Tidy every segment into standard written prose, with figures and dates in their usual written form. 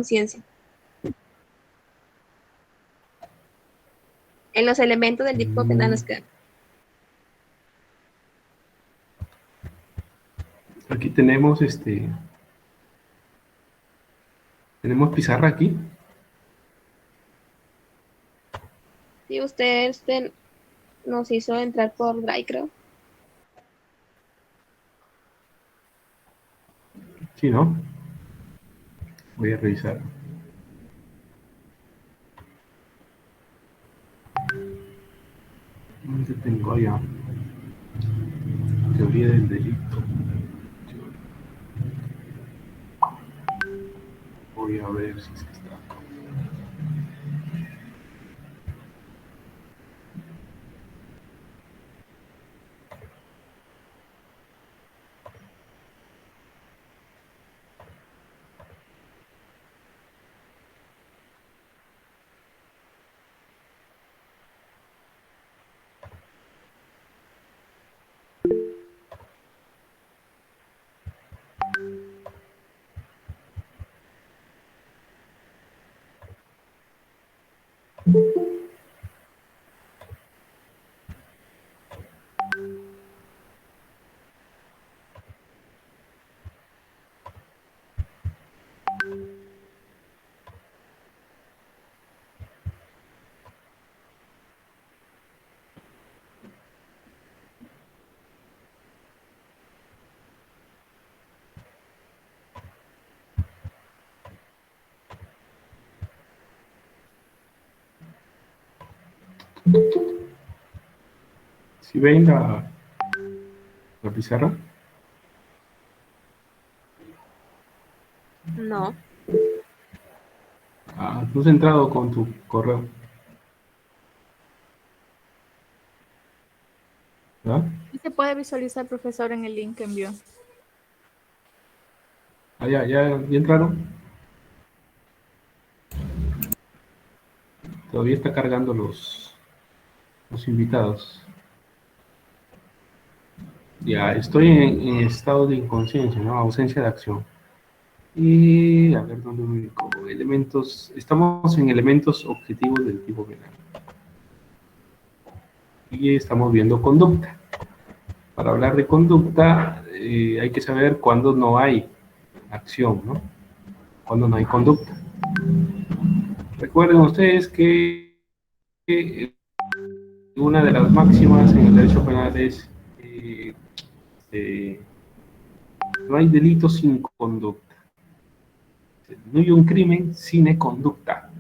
conciencia. En los elementos del tipo penal nos quedan. Aquí tenemos tenemos pizarra aquí. Sí, usted nos hizo entrar por Drive, creo. Sí, ¿no? Voy a revisar. ¿Dónde tengo allá? Teoría del delito. Voy a ver si es que está acá. ¿Sí ven la pizarra? No. Ah, tú has entrado con tu correo, ¿verdad? Y se puede visualizar, profesor, en el link que envió. Ah, ya entraron. Todavía está cargando los invitados. Ya, estoy en estado de inconsciencia, ¿no? Ausencia de acción. Y a ver dónde me ubico. Elementos, estamos en elementos objetivos del tipo penal. Y estamos viendo conducta. Para hablar de conducta, hay que saber cuándo no hay acción, ¿no? Cuándo no hay conducta. Recuerden ustedes que una de las máximas en el derecho penal es eh, no hay delito sin conducta. No hay un crimen sin conducta.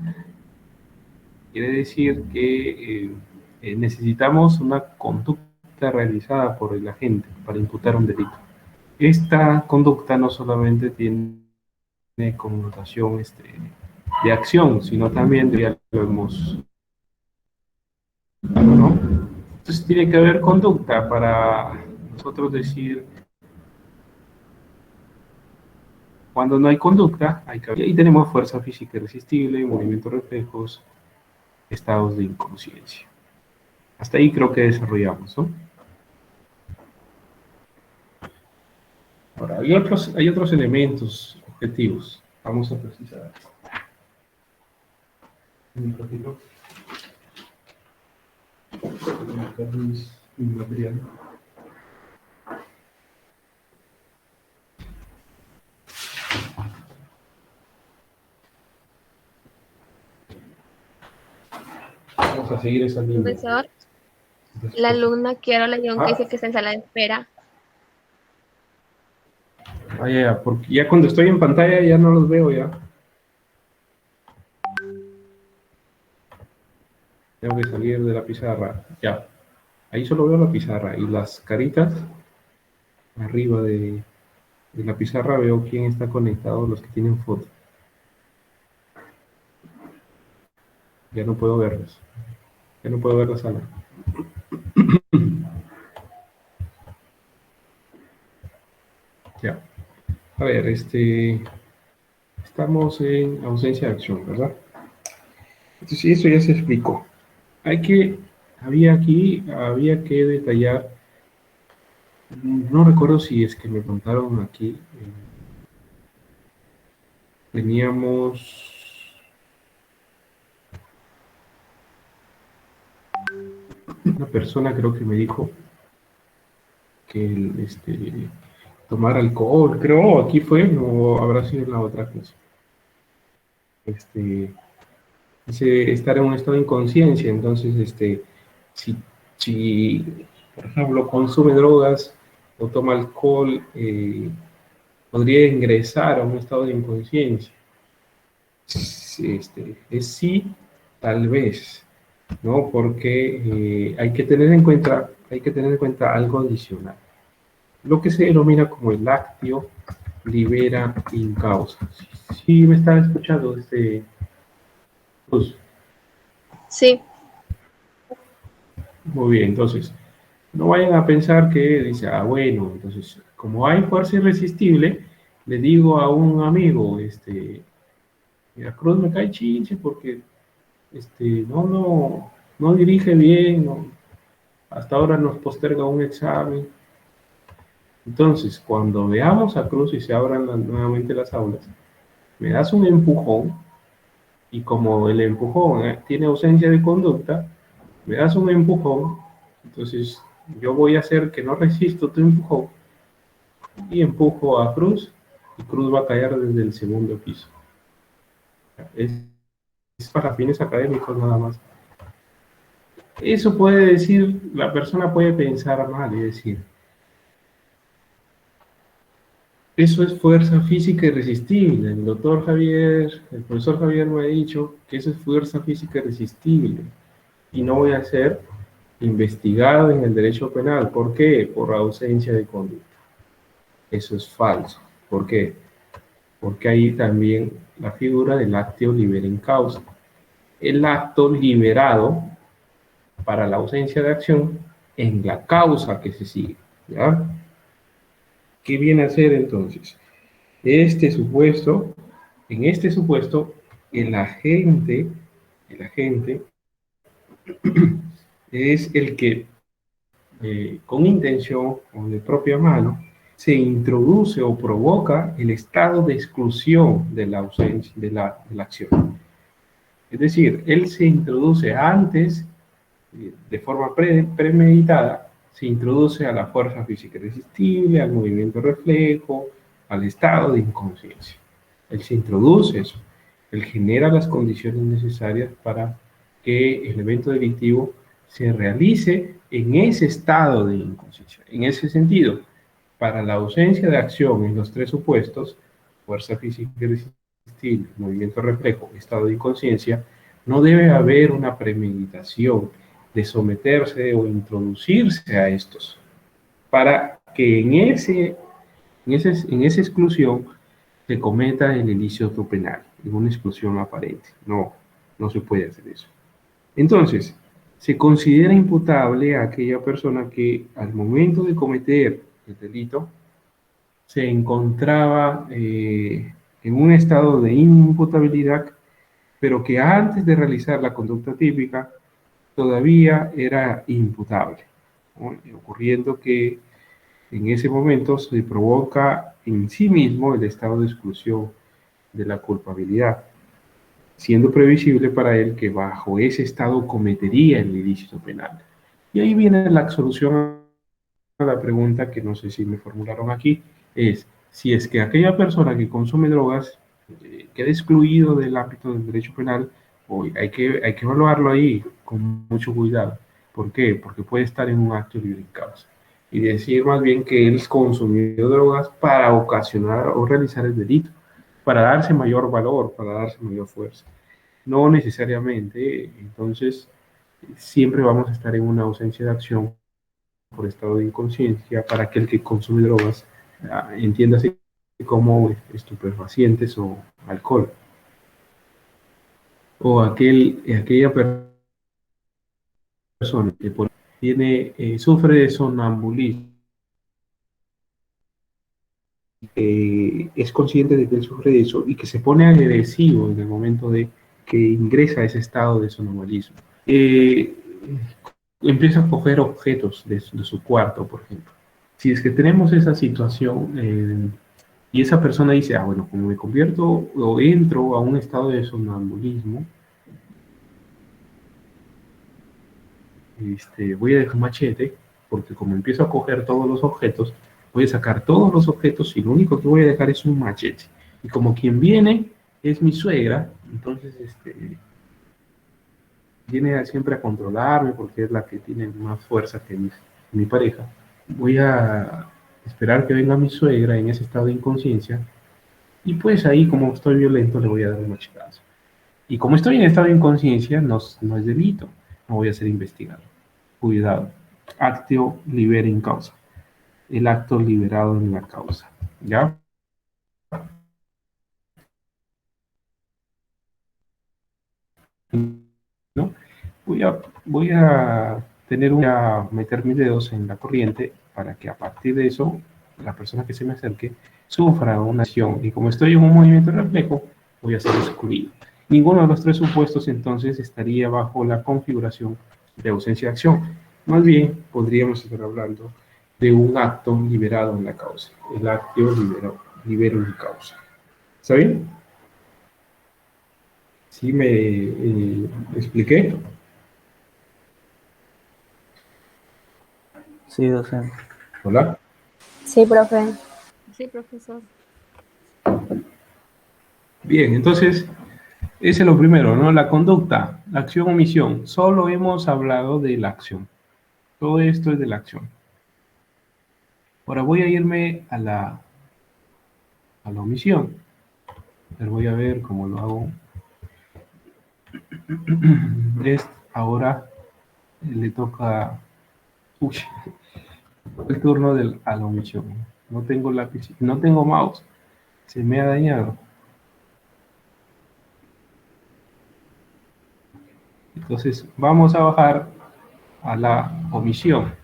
Quiere decir que necesitamos una conducta realizada por el agente para imputar un delito. Esta conducta no solamente tiene connotación de acción, sino también de, ya lo hemos, ¿no? Entonces tiene que haber conducta para nosotros decir cuando no hay conducta, hay que... Y ahí tenemos fuerza física irresistible, movimientos reflejos, estados de inconsciencia. Hasta ahí creo que desarrollamos, ¿no? Ahora, hay otros elementos objetivos. Vamos a precisar. Un ratito. Voy a buscar mi material. Vamos a seguir esa línea. Profesor, la Después. alumna Quiero León que Ah, dice que está en sala de espera. ya, porque ya cuando estoy en pantalla ya no los veo ya. Tengo que salir de la pizarra. Ya. Ahí solo veo la pizarra y las caritas arriba de la pizarra veo quién está conectado, los que tienen foto. Ya no puedo verlos. Ya no puedo ver la sala. Ya. A ver, estamos en ausencia de acción, ¿verdad? Entonces, eso ya se explicó. Había que detallar, no recuerdo si es que me contaron aquí, Teníamos una persona, creo que me dijo que tomar alcohol, creo, aquí fue, no habrá sido en la otra clase. Dice estar en un estado de inconsciencia, entonces, si, si, por ejemplo, consume drogas o toma alcohol, podría ingresar a un estado de inconsciencia. Es sí, tal vez, ¿no? Porque hay que tener en cuenta algo adicional. Lo que se denomina como el actio libera in causa. Sí, me están escuchando, pues, Sí, muy bien, entonces, no vayan a pensar que dice, bueno, entonces, como hay fuerza irresistible, le digo a un amigo, mira, Cruz me cae chinche porque, no dirige bien, hasta ahora nos posterga un examen. Entonces, cuando veamos a Cruz y se abran nuevamente las aulas, me das un empujón, y como el empujón tiene ausencia de conducta, me das un empujón, entonces yo voy a hacer que no resisto tu empujón y empujo a Cruz, y Cruz va a caer desde el segundo piso. Es, es para fines académicos nada más. Eso puede decir, la persona puede pensar mal y decir, eso es fuerza física irresistible. El profesor Javier me ha dicho que eso es fuerza física irresistible y no voy a ser investigado en el derecho penal. ¿Por qué? Por ausencia de conducta. Eso es falso. ¿Por qué? Porque ahí también la figura del actio libera in causa. El acto liberado para la ausencia de acción en la causa que se sigue. ¿Ya? ¿Qué viene a ser entonces? Este supuesto, en este supuesto, el agente, el agente es el que con intención o de propia mano se introduce o provoca el estado de exclusión de la ausencia de la acción. Es decir, él se introduce antes, de forma premeditada, se introduce a la fuerza física irresistible, al movimiento reflejo, al estado de inconsciencia. Él se introduce eso. Él genera las condiciones necesarias para que el evento delictivo se realice en ese estado de inconsciencia. En ese sentido, para la ausencia de acción en los tres supuestos, fuerza física irresistible, movimiento reflejo, estado de inconsciencia, no debe haber una premeditación de someterse o introducirse a estos, para que en esa exclusión se cometa el ilícito penal, en una exclusión aparente. No, no se puede hacer eso. Entonces, se considera imputable a aquella persona que al momento de cometer el delito se encontraba en un estado de inimputabilidad, pero que antes de realizar la conducta típica todavía era imputable, ¿no? Ocurriendo que en ese momento se provoca en sí mismo el estado de exclusión de la culpabilidad, siendo previsible para él que bajo ese estado cometería el ilícito penal. Y ahí viene la solución a la pregunta que no sé si me formularon aquí, es si es que aquella persona que consume drogas queda excluido del ámbito del derecho penal, hay que evaluarlo ahí con mucho cuidado. ¿Por qué? Porque puede estar en un acto libre en causa. Y decir más bien que él consumió drogas para ocasionar o realizar el delito, para darse mayor valor, para darse mayor fuerza. No necesariamente, entonces siempre vamos a estar en una ausencia de acción por estado de inconsciencia para aquel que consume drogas, entiéndase como estupefacientes o alcohol, o aquella persona que sufre de sonambulismo, es consciente de que él sufre de eso y que se pone agresivo en el momento de que ingresa a ese estado de sonambulismo. Empieza a coger objetos de su cuarto, por ejemplo. Si es que tenemos esa situación, Y esa persona dice, ah, bueno, como me convierto o entro a un estado de sonambulismo, voy a dejar un machete, porque como empiezo a coger todos los objetos, voy a sacar todos los objetos y lo único que voy a dejar es un machete. Y como quien viene es mi suegra, entonces viene siempre a controlarme porque es la que tiene más fuerza que mi pareja. Voy a esperar que venga mi suegra en ese estado de inconsciencia y pues ahí como estoy violento le voy a dar un machetazo. Y como estoy en estado de inconsciencia no es delito, no voy a ser investigado. Cuidado, actio libera in causa, el acto liberado en la causa, ¿ya? ¿No? Voy a meter mis dedos en la corriente para que a partir de eso la persona que se me acerque sufra una acción y como estoy en un movimiento reflejo voy a ser excluido. Ninguno de los tres supuestos entonces estaría bajo la configuración de ausencia de acción. Más bien podríamos estar hablando de un acto liberado en la causa. El acto libero en causa. ¿Está bien? ¿Sí me expliqué? Sí, docente. Hola. Sí, profe. Sí, profesor. Bien, entonces, ese es lo primero, ¿no? La conducta, la acción o omisión. Solo hemos hablado de la acción. Todo esto es de la acción. Ahora voy a irme a la omisión. Pero voy a ver cómo lo hago. Ahora le toca uy, el turno a la omisión. No tengo lápiz, no tengo mouse. Se me ha dañado. Entonces, vamos a bajar a la omisión.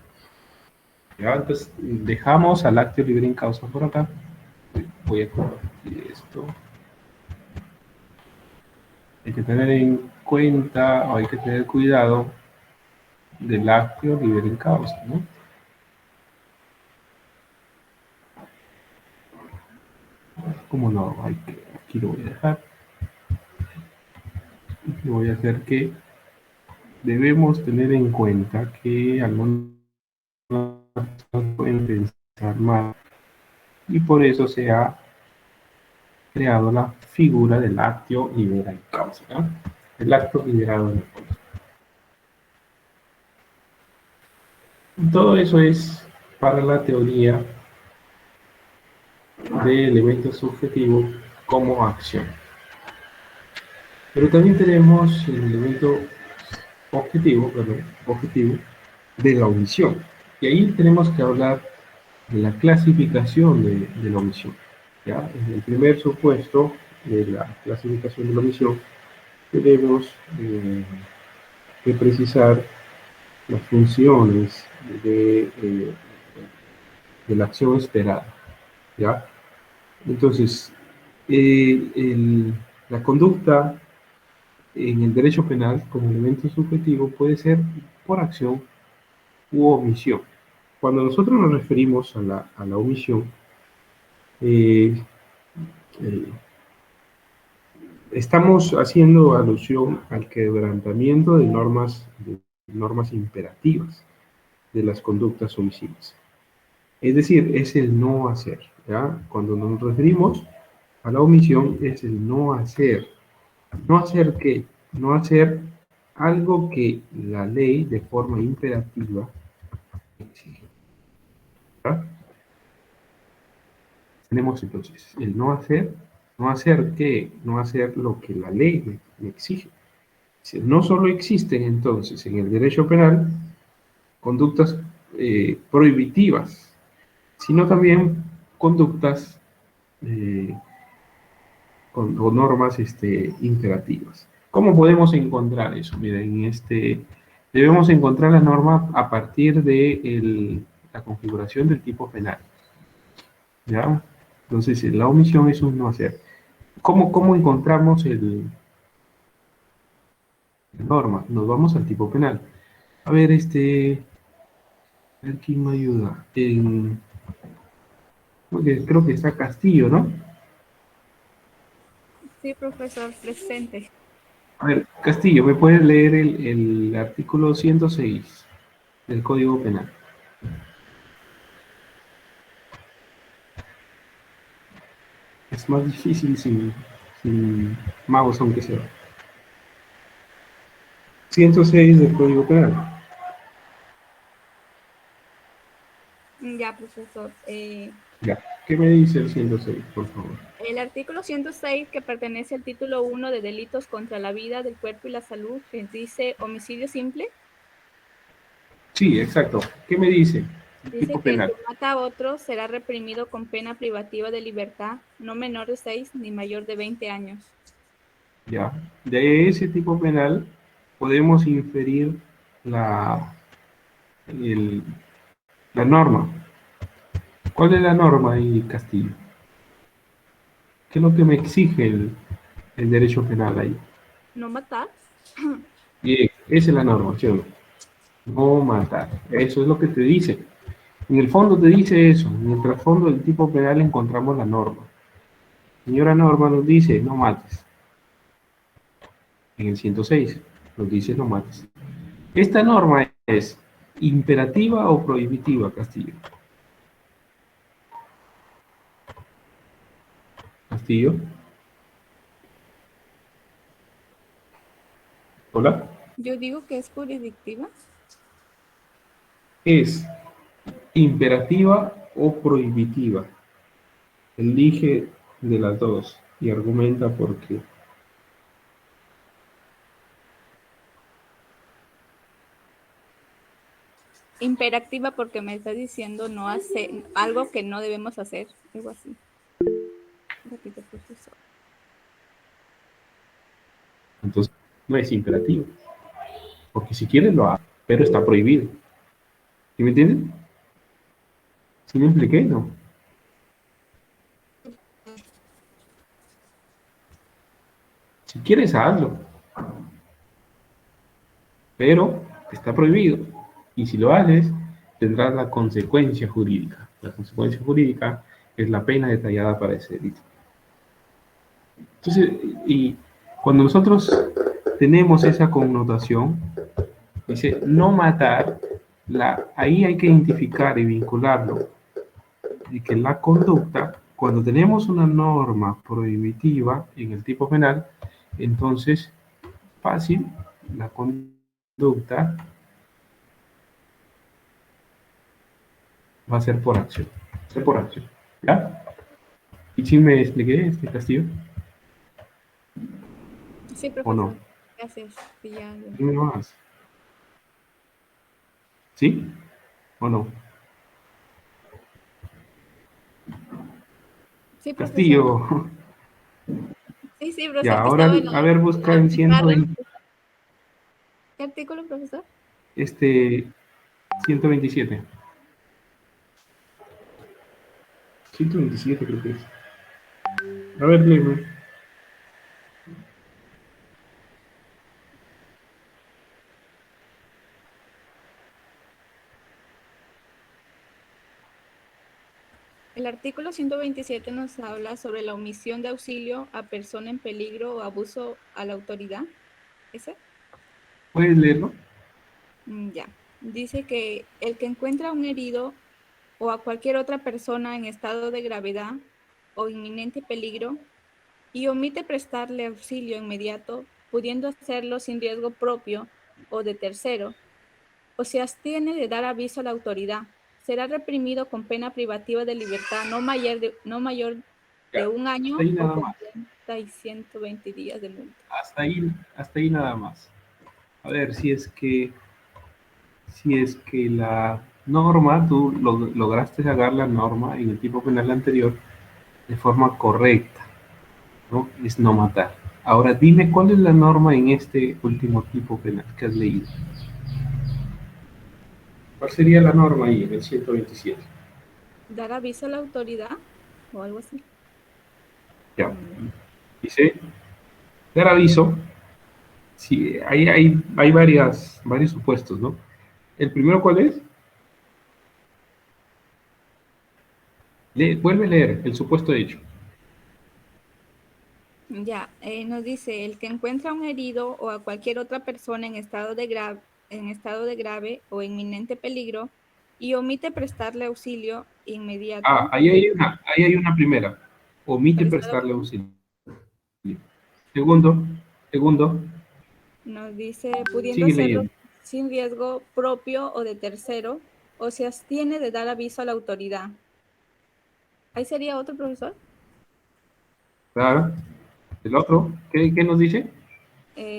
¿Ya? Entonces, dejamos al acto libre en causa por acá. Voy a compartir esto. Hay que tener en cuenta, o hay que tener cuidado del acto libre en causa, ¿no? ¿Cómo no? Aquí lo voy a dejar. Y voy a hacer que debemos tener en cuenta que algunas personas pueden pensar mal y por eso se ha creado la figura del acto libera en causa, ¿no? El acto liberado en causa. Todo eso es para la teoría de elementos subjetivos como acción. Pero también tenemos el elemento objetivo de la omisión. Y ahí tenemos que hablar de la clasificación de la omisión. ¿Ya? En el primer supuesto de la clasificación de la omisión tenemos que precisar las funciones de la acción esperada. ¿Ya? Entonces, la conducta en el derecho penal como elemento subjetivo puede ser por acción u omisión. Cuando nosotros nos referimos a la omisión, eh, eh, estamos haciendo alusión al quebrantamiento de normas imperativas de las conductas omisivas. Es decir, es el no hacer. ¿Ya? Cuando nos referimos a la omisión, es el no hacer. ¿No hacer qué? No hacer algo que la ley de forma imperativa exige. ¿Ya? Tenemos entonces el no hacer qué, no hacer lo que la ley me exige. No solo existen entonces en el derecho penal conductas prohibitivas, sino también conductas o normas imperativas. ¿Cómo podemos encontrar eso? Miren, debemos encontrar la norma a partir de la configuración del tipo penal. ¿Ya? Entonces, la omisión es un no hacer. ¿Cómo encontramos la norma? Nos vamos al tipo penal. A ver, a ver quién me ayuda. Porque creo que está Castillo, ¿no? Sí, profesor, presente. A ver, Castillo, ¿me puedes leer el artículo 106 del Código Penal? Es más difícil sin magos, aunque sea. 106 del Código Penal. Ya, profesor. Ya. ¿Qué me dice el 106, por favor? El artículo 106, que pertenece al título 1 de delitos contra la vida, del cuerpo y la salud, que dice homicidio simple, Sí, exacto. ¿Qué me dice el dice tipo que el que penal? mata a otro será reprimido con pena privativa de libertad, no menor de 6 ni mayor de 20 años. Ya. De ese tipo penal podemos inferir la, el- la norma. ¿Cuál es la norma ahí, Castillo? ¿Qué es lo que me exige el derecho penal ahí? No matar. Bien, esa es la norma, ¿sí o no? No matar. Eso es lo que te dice. En el fondo te dice eso. En el trasfondo del tipo penal encontramos la norma. Señora norma nos dice, no mates. En el 106 nos dice, no mates. Esta norma es imperativa o prohibitiva, Castillo. Castillo. Hola. Yo digo que es jurisdictiva. Es imperativa o prohibitiva. Elige de las dos y argumenta por qué. Imperativa porque me está diciendo no hacer algo que no debemos hacer. Algo así. Repite, profesor. Entonces, no es imperativo. Porque si quieres lo hace, pero está prohibido. ¿Sí me entienden? ¿Sí me expliqué? No. Si quieres, hazlo, pero está prohibido. Y si lo haces, tendrás la consecuencia jurídica. La consecuencia jurídica es la pena detallada para ese delito. Entonces, y cuando nosotros tenemos esa connotación, dice no matar, ahí hay que identificar y vincularlo. Y que la conducta, cuando tenemos una norma prohibitiva en el tipo penal, entonces, fácil, la conducta va a ser por acción. Ser por acción. ¿Ya? ¿Y si me expliqué este Castillo? Sí, ¿O profesor. no? Gracias. Sí, ya lo Dime entendí. más. ¿Sí? ¿O no? Sí, profesor. Castillo. Sí, sí, profesor, Ya, que ahora, estaba en la, a ver, busca al en buscarlo. 120, ¿Qué artículo, profesor? 127. 127 creo que es. A ver, léeme. El artículo 127 nos habla sobre la omisión de auxilio a persona en peligro o abuso a la autoridad. ¿Ese? ¿Puedes leerlo? Ya. Dice que el que encuentra a un herido o a cualquier otra persona en estado de gravedad o inminente peligro y omite prestarle auxilio inmediato, pudiendo hacerlo sin riesgo propio o de tercero, o se abstiene de dar aviso a la autoridad, será reprimido con pena privativa de libertad no mayor de Ya. un Hasta año ahí o nada con más. 30 y 120 días de multa. Hasta ahí nada más. A ver, si es que la norma, tú lograste sacar la norma en el tipo penal anterior de forma correcta, ¿no? Es no matar. Ahora dime cuál es la norma en este último tipo penal que has leído. ¿Cuál sería la norma ahí en el 127? Dar aviso a la autoridad o algo así. Ya. Dice, dar aviso. Sí, hay varios supuestos, ¿no? ¿El primero cuál es? Vuelve a leer el supuesto hecho. Ya, nos dice, el que encuentra a un herido o a cualquier otra persona en estado de grave o inminente peligro y omite prestarle auxilio inmediato. Ahí hay una primera. Omite ¿Prestado prestarle cómo? auxilio. Segundo, segundo, Nos dice, pudiendo sigue hacerlo leyendo. sin riesgo propio o de tercero, o se abstiene de dar aviso a la autoridad. ¿Ahí sería otro, profesor? Claro. El otro, ¿qué nos dice?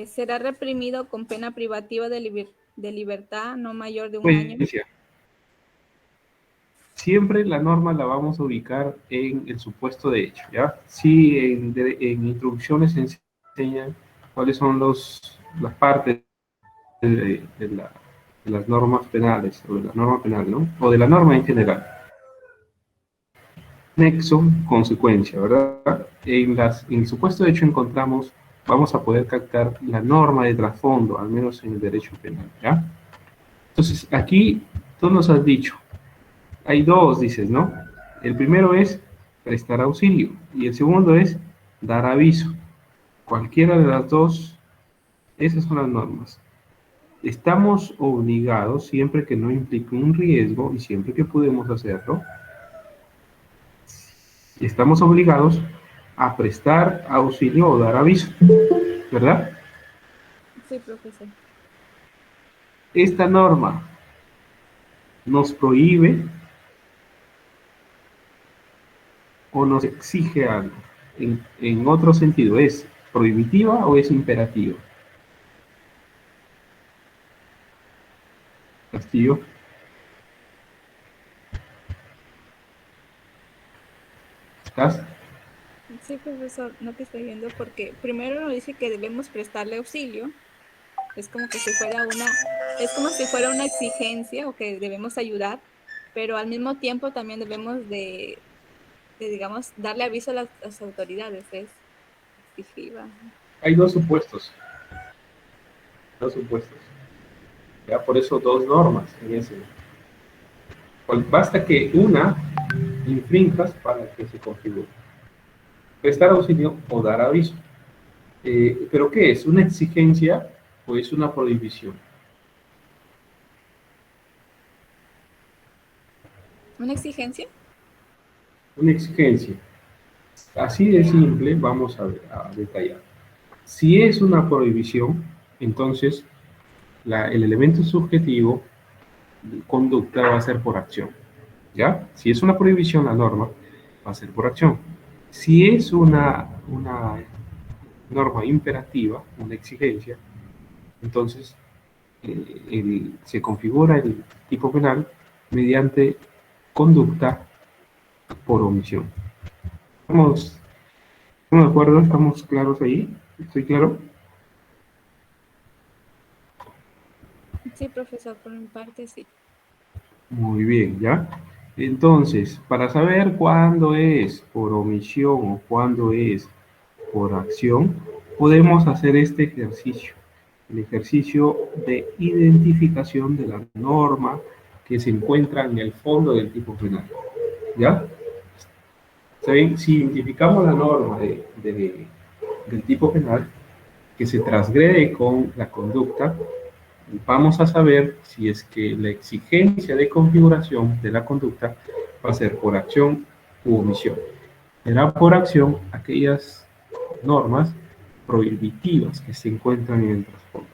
Será reprimido con pena privativa de libertad no mayor de un año. Pues, siempre la norma la vamos a ubicar en el supuesto de hecho, ¿ya? Sí, en introducciones se enseñan cuáles son las partes de las normas penales, o de la norma penal, ¿no? O de la norma en general. Nexo, consecuencia, ¿verdad? En el supuesto de hecho encontramos, vamos a poder captar la norma de trasfondo, al menos en el derecho penal, ¿ya? Entonces, aquí tú nos has dicho, hay dos, dices, ¿no? El primero es prestar auxilio y el segundo es dar aviso. Cualquiera de las dos, esas son las normas. Estamos obligados, siempre que no implique un riesgo y siempre que podemos hacerlo, estamos obligados a prestar auxilio o dar aviso, ¿verdad? Sí, profesor. Esta norma nos prohíbe o nos exige algo. En otro sentido, ¿es prohibitiva o es imperativa? Castillo. ¿Estás? Sí, profesor, no te estoy viendo porque primero nos dice que debemos prestarle auxilio. Es como que si fuera es como si fuera una exigencia o que debemos ayudar, pero al mismo tiempo también debemos digamos, darle aviso a las autoridades. Es exigiva. Hay dos supuestos. Dos supuestos. Ya por eso dos normas en ese. Basta que una infrinjas para que se configure. Prestar auxilio o dar aviso. ¿Pero qué es? ¿Una exigencia o es una prohibición? ¿Una exigencia? Una exigencia. Así de simple, vamos a detallar. Si es una prohibición, entonces el elemento subjetivo de conducta va a ser por acción. ¿Ya? Si es una prohibición, la norma va a ser por acción. Si es una norma imperativa, una exigencia, entonces se configura el tipo penal mediante conducta por omisión. ¿Estamos de acuerdo? ¿Estamos claros ahí? ¿Estoy claro? Sí, profesor, por mi parte sí. Muy bien, ¿ya? Entonces, para saber cuándo es por omisión o cuándo es por acción, podemos hacer este ejercicio, el ejercicio de identificación de la norma que se encuentra en el fondo del tipo penal, ¿ya? ¿Saben? Si identificamos la norma del tipo penal que se transgrede con la conducta, vamos a saber si es que la exigencia de configuración de la conducta va a ser por acción u omisión. Será por acción aquellas normas prohibitivas que se encuentran en el trasfondo.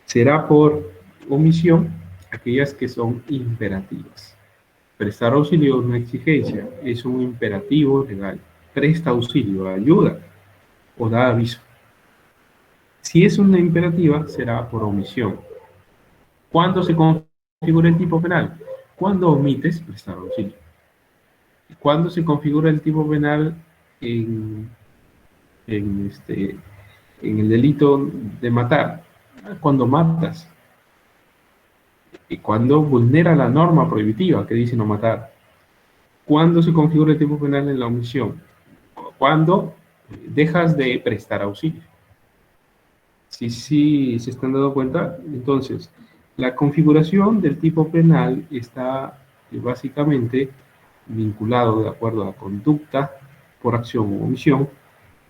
Será por omisión aquellas que son imperativas. Prestar auxilio es una exigencia, es un imperativo legal. Presta auxilio, ayuda o da aviso. Si es una imperativa, será por omisión. ¿Cuándo se configura el tipo penal? Cuando omites prestar auxilio. ¿Cuándo se configura el tipo penal en, en, este, en el delito de matar? Cuando matas. Y cuando vulnera la norma prohibitiva que dice no matar. ¿Cuándo se configura el tipo penal en la omisión? Cuando dejas de prestar auxilio. Sí, se están dando cuenta. Entonces, la configuración del tipo penal está básicamente vinculado de acuerdo a la conducta por acción u omisión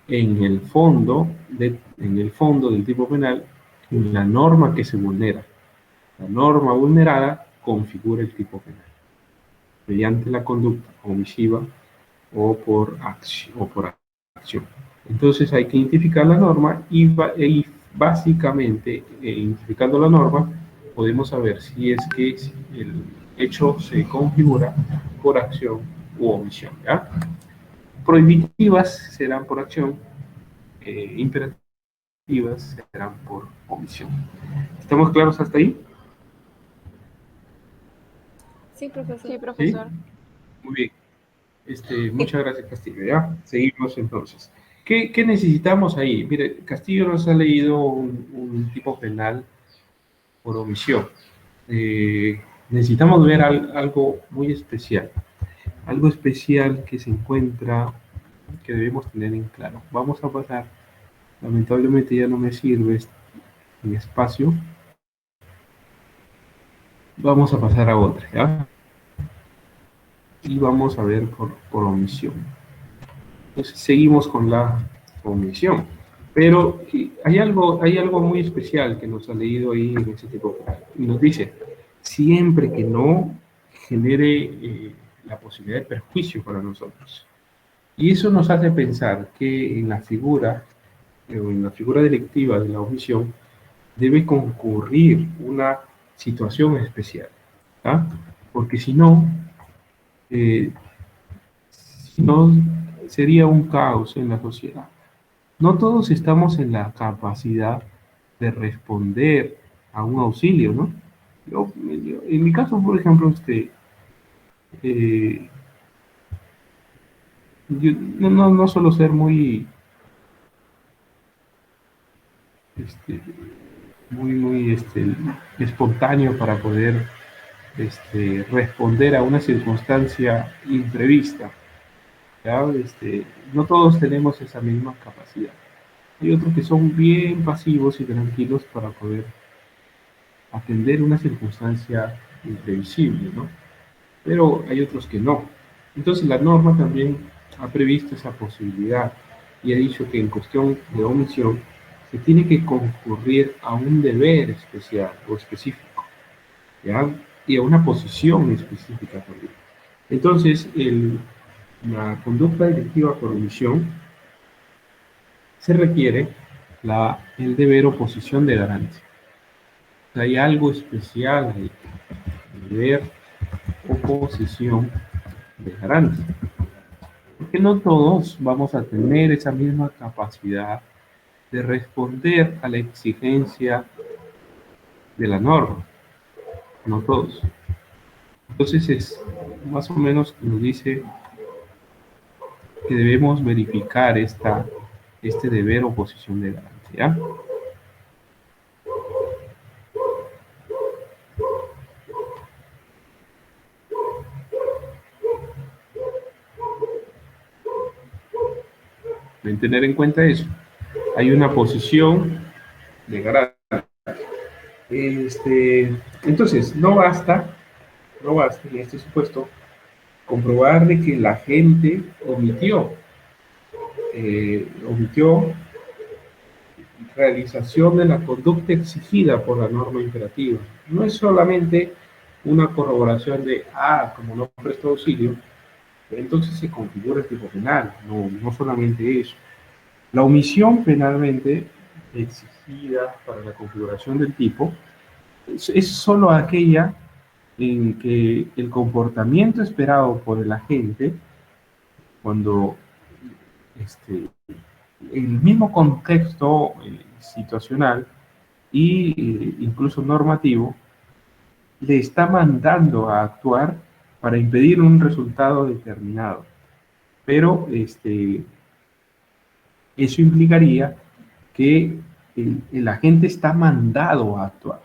en el fondo, del tipo penal, en la norma que se vulnera. La norma vulnerada configura el tipo penal mediante la conducta omisiva o por acción. Entonces hay que identificar la norma y básicamente, identificando la norma, podemos saber si es que el hecho se configura por acción u omisión, ¿ya? Prohibitivas serán por acción, imperativas serán por omisión. ¿Estamos claros hasta ahí? Sí, profesor. Sí, ¿Sí? profesor. Muy bien. Muchas gracias, Castillo. ¿Ya? Seguimos entonces. ¿Qué necesitamos ahí? Mire, Castillo nos ha leído un tipo penal por omisión. Necesitamos ver algo muy especial. Algo especial que se encuentra, que debemos tener en claro. Vamos a pasar, lamentablemente ya no me sirve en espacio. Vamos a pasar a otra, ¿ya? Y vamos a ver por omisión. Entonces seguimos con la omisión. Pero hay algo muy especial que nos ha leído ahí en ese tipo penal. Y nos dice, siempre que no genere la posibilidad de perjuicio para nosotros. Y eso nos hace pensar que en la figura delictiva de la omisión debe concurrir una situación especial, ¿ah? Porque eh, si no sería un caos en la sociedad. No todos estamos en la capacidad de responder a un auxilio, ¿no? En mi caso, por ejemplo, eh, yo no suelo ser muy, este, muy espontáneo para poder responder a una circunstancia imprevista, ¿ya? No todos tenemos esa misma capacidad. Hay otros que son bien pasivos y tranquilos para poder atender una circunstancia imprevisible, ¿no? Pero hay otros que no. Entonces la norma también ha previsto esa posibilidad y ha dicho que en cuestión de omisión se tiene que concurrir a un deber especial o específico, ¿ya? Y a una posición específica también. Entonces, la conducta delictiva por omisión se requiere el deber o posición de garante. Hay algo especial ahí, el deber o posición de garante. Porque no todos vamos a tener esa misma capacidad de responder a la exigencia de la norma. No todos. Entonces es más o menos que nos dice que debemos verificar este deber o posición de garante, ¿ya? Deben tener en cuenta eso. Hay una posición de garante. Entonces, no basta en este supuesto comprobar de que la gente omitió realización de la conducta exigida por la norma imperativa. No es solamente una corroboración de, como no prestó auxilio, entonces se configura el tipo penal. No solamente eso. La omisión penalmente exigida para la configuración del tipo es solo aquella en que el comportamiento esperado por el agente, cuando el mismo contexto situacional e incluso normativo le está mandando a actuar para impedir un resultado determinado. Pero eso implicaría que el agente está mandado a actuar.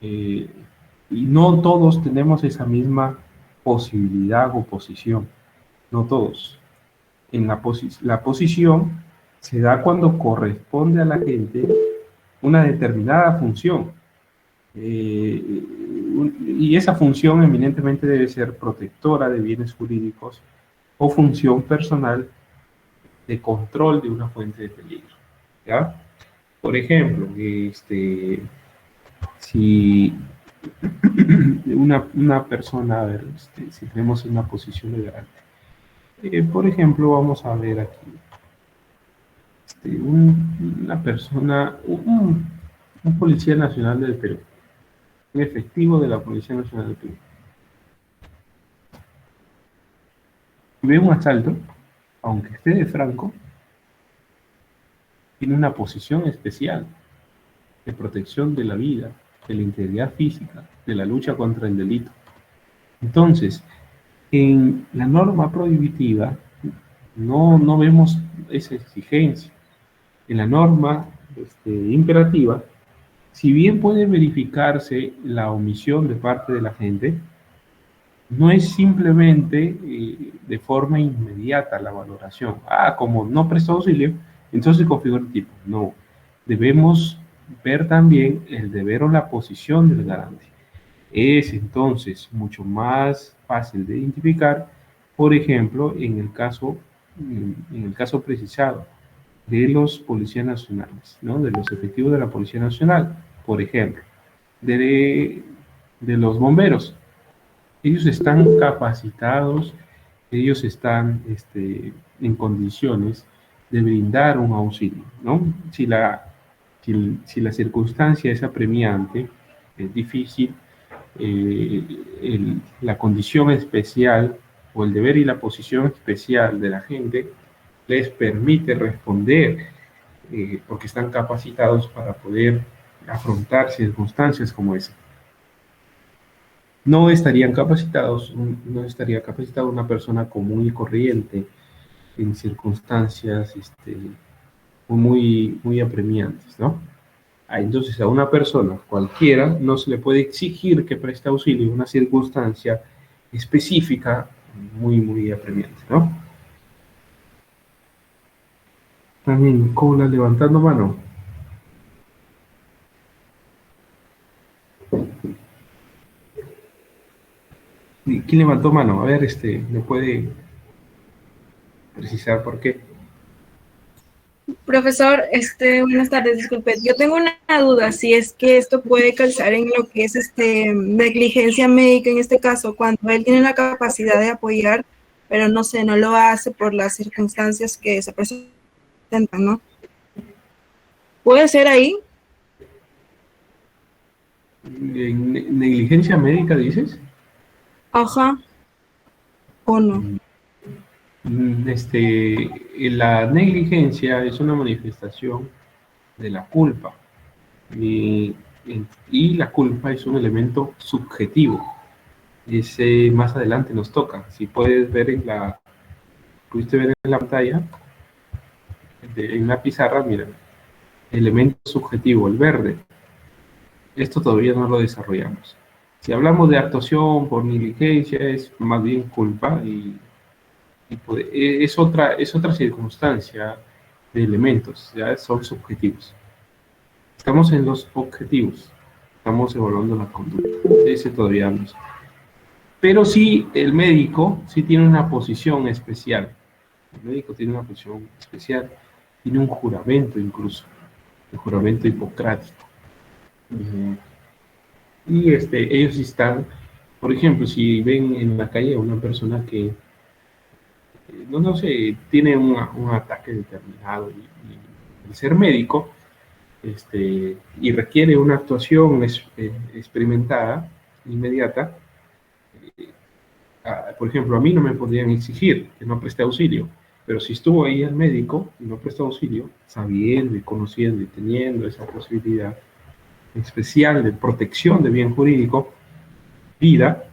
Y no todos tenemos esa misma posibilidad o posición. No todos. La posición se da cuando corresponde a la gente una determinada función. Y esa función eminentemente debe ser protectora de bienes jurídicos o función personal de control de una fuente de peligro, ¿ya? Por ejemplo, si una persona, a ver, si tenemos una posición legal, por ejemplo, vamos a ver aquí, una persona, un policía nacional del Perú, un efectivo de la Policía Nacional del Perú, ve un asalto, aunque esté de franco, tiene una posición especial de protección de la vida, de la integridad física, de la lucha contra el delito. Entonces, en la norma prohibitiva no vemos esa exigencia. En la norma imperativa, si bien puede verificarse la omisión de parte de la gente, no es simplemente de forma inmediata la valoración. Como no prestó auxilio, entonces configura el tipo. No, debemos ver también el deber o la posición del garante. Es entonces mucho más fácil de identificar, por ejemplo, en el caso precisado de los policías nacionales, ¿no? De los efectivos de la Policía Nacional, por ejemplo, de los bomberos. Ellos están capacitados, ellos están en condiciones de brindar un auxilio, ¿no? Si la circunstancia es apremiante, es difícil, la condición especial o el deber y la posición especial de la gente les permite responder porque están capacitados para poder afrontar circunstancias como esa. No estaría capacitada una persona común y corriente en circunstancias muy apremiantes, ¿no? Entonces a una persona cualquiera no se le puede exigir que preste auxilio en una circunstancia específica muy apremiante, ¿no? También cola levantando mano. ¿Quién levantó mano? A ver, ¿me puede precisar por qué? Profesor, buenas tardes, disculpe. Yo tengo una duda, si es que esto puede calzar en lo que es negligencia médica en este caso, cuando él tiene la capacidad de apoyar, pero no sé, no lo hace por las circunstancias que se presentan, ¿no? ¿Puede ser ahí? ¿Negligencia médica dices? Ajá. ¿O no? La negligencia es una manifestación de la culpa y la culpa es un elemento subjetivo. Ese más adelante nos toca. Si puedes ver pudiste ver en la pantalla, en la pizarra, mira, elemento subjetivo, el verde. Esto todavía no lo desarrollamos. Si hablamos de actuación por negligencia, es más bien culpa es otra circunstancia de elementos, ya son subjetivos. Estamos en los objetivos, estamos evaluando la conducta, ese todavía no. Pero sí, el médico sí tiene una posición especial. El médico tiene una posición especial, tiene un juramento incluso, el juramento hipocrático. Y ellos están, por ejemplo, si ven en la calle a una persona que no sé, tiene un ataque determinado y el ser médico y requiere una actuación experimentada, inmediata, por ejemplo, a mí no me podrían exigir que no preste auxilio, pero si estuvo ahí el médico y no prestó auxilio, sabiendo y conociendo y teniendo esa posibilidad especial de protección de bien jurídico, vida,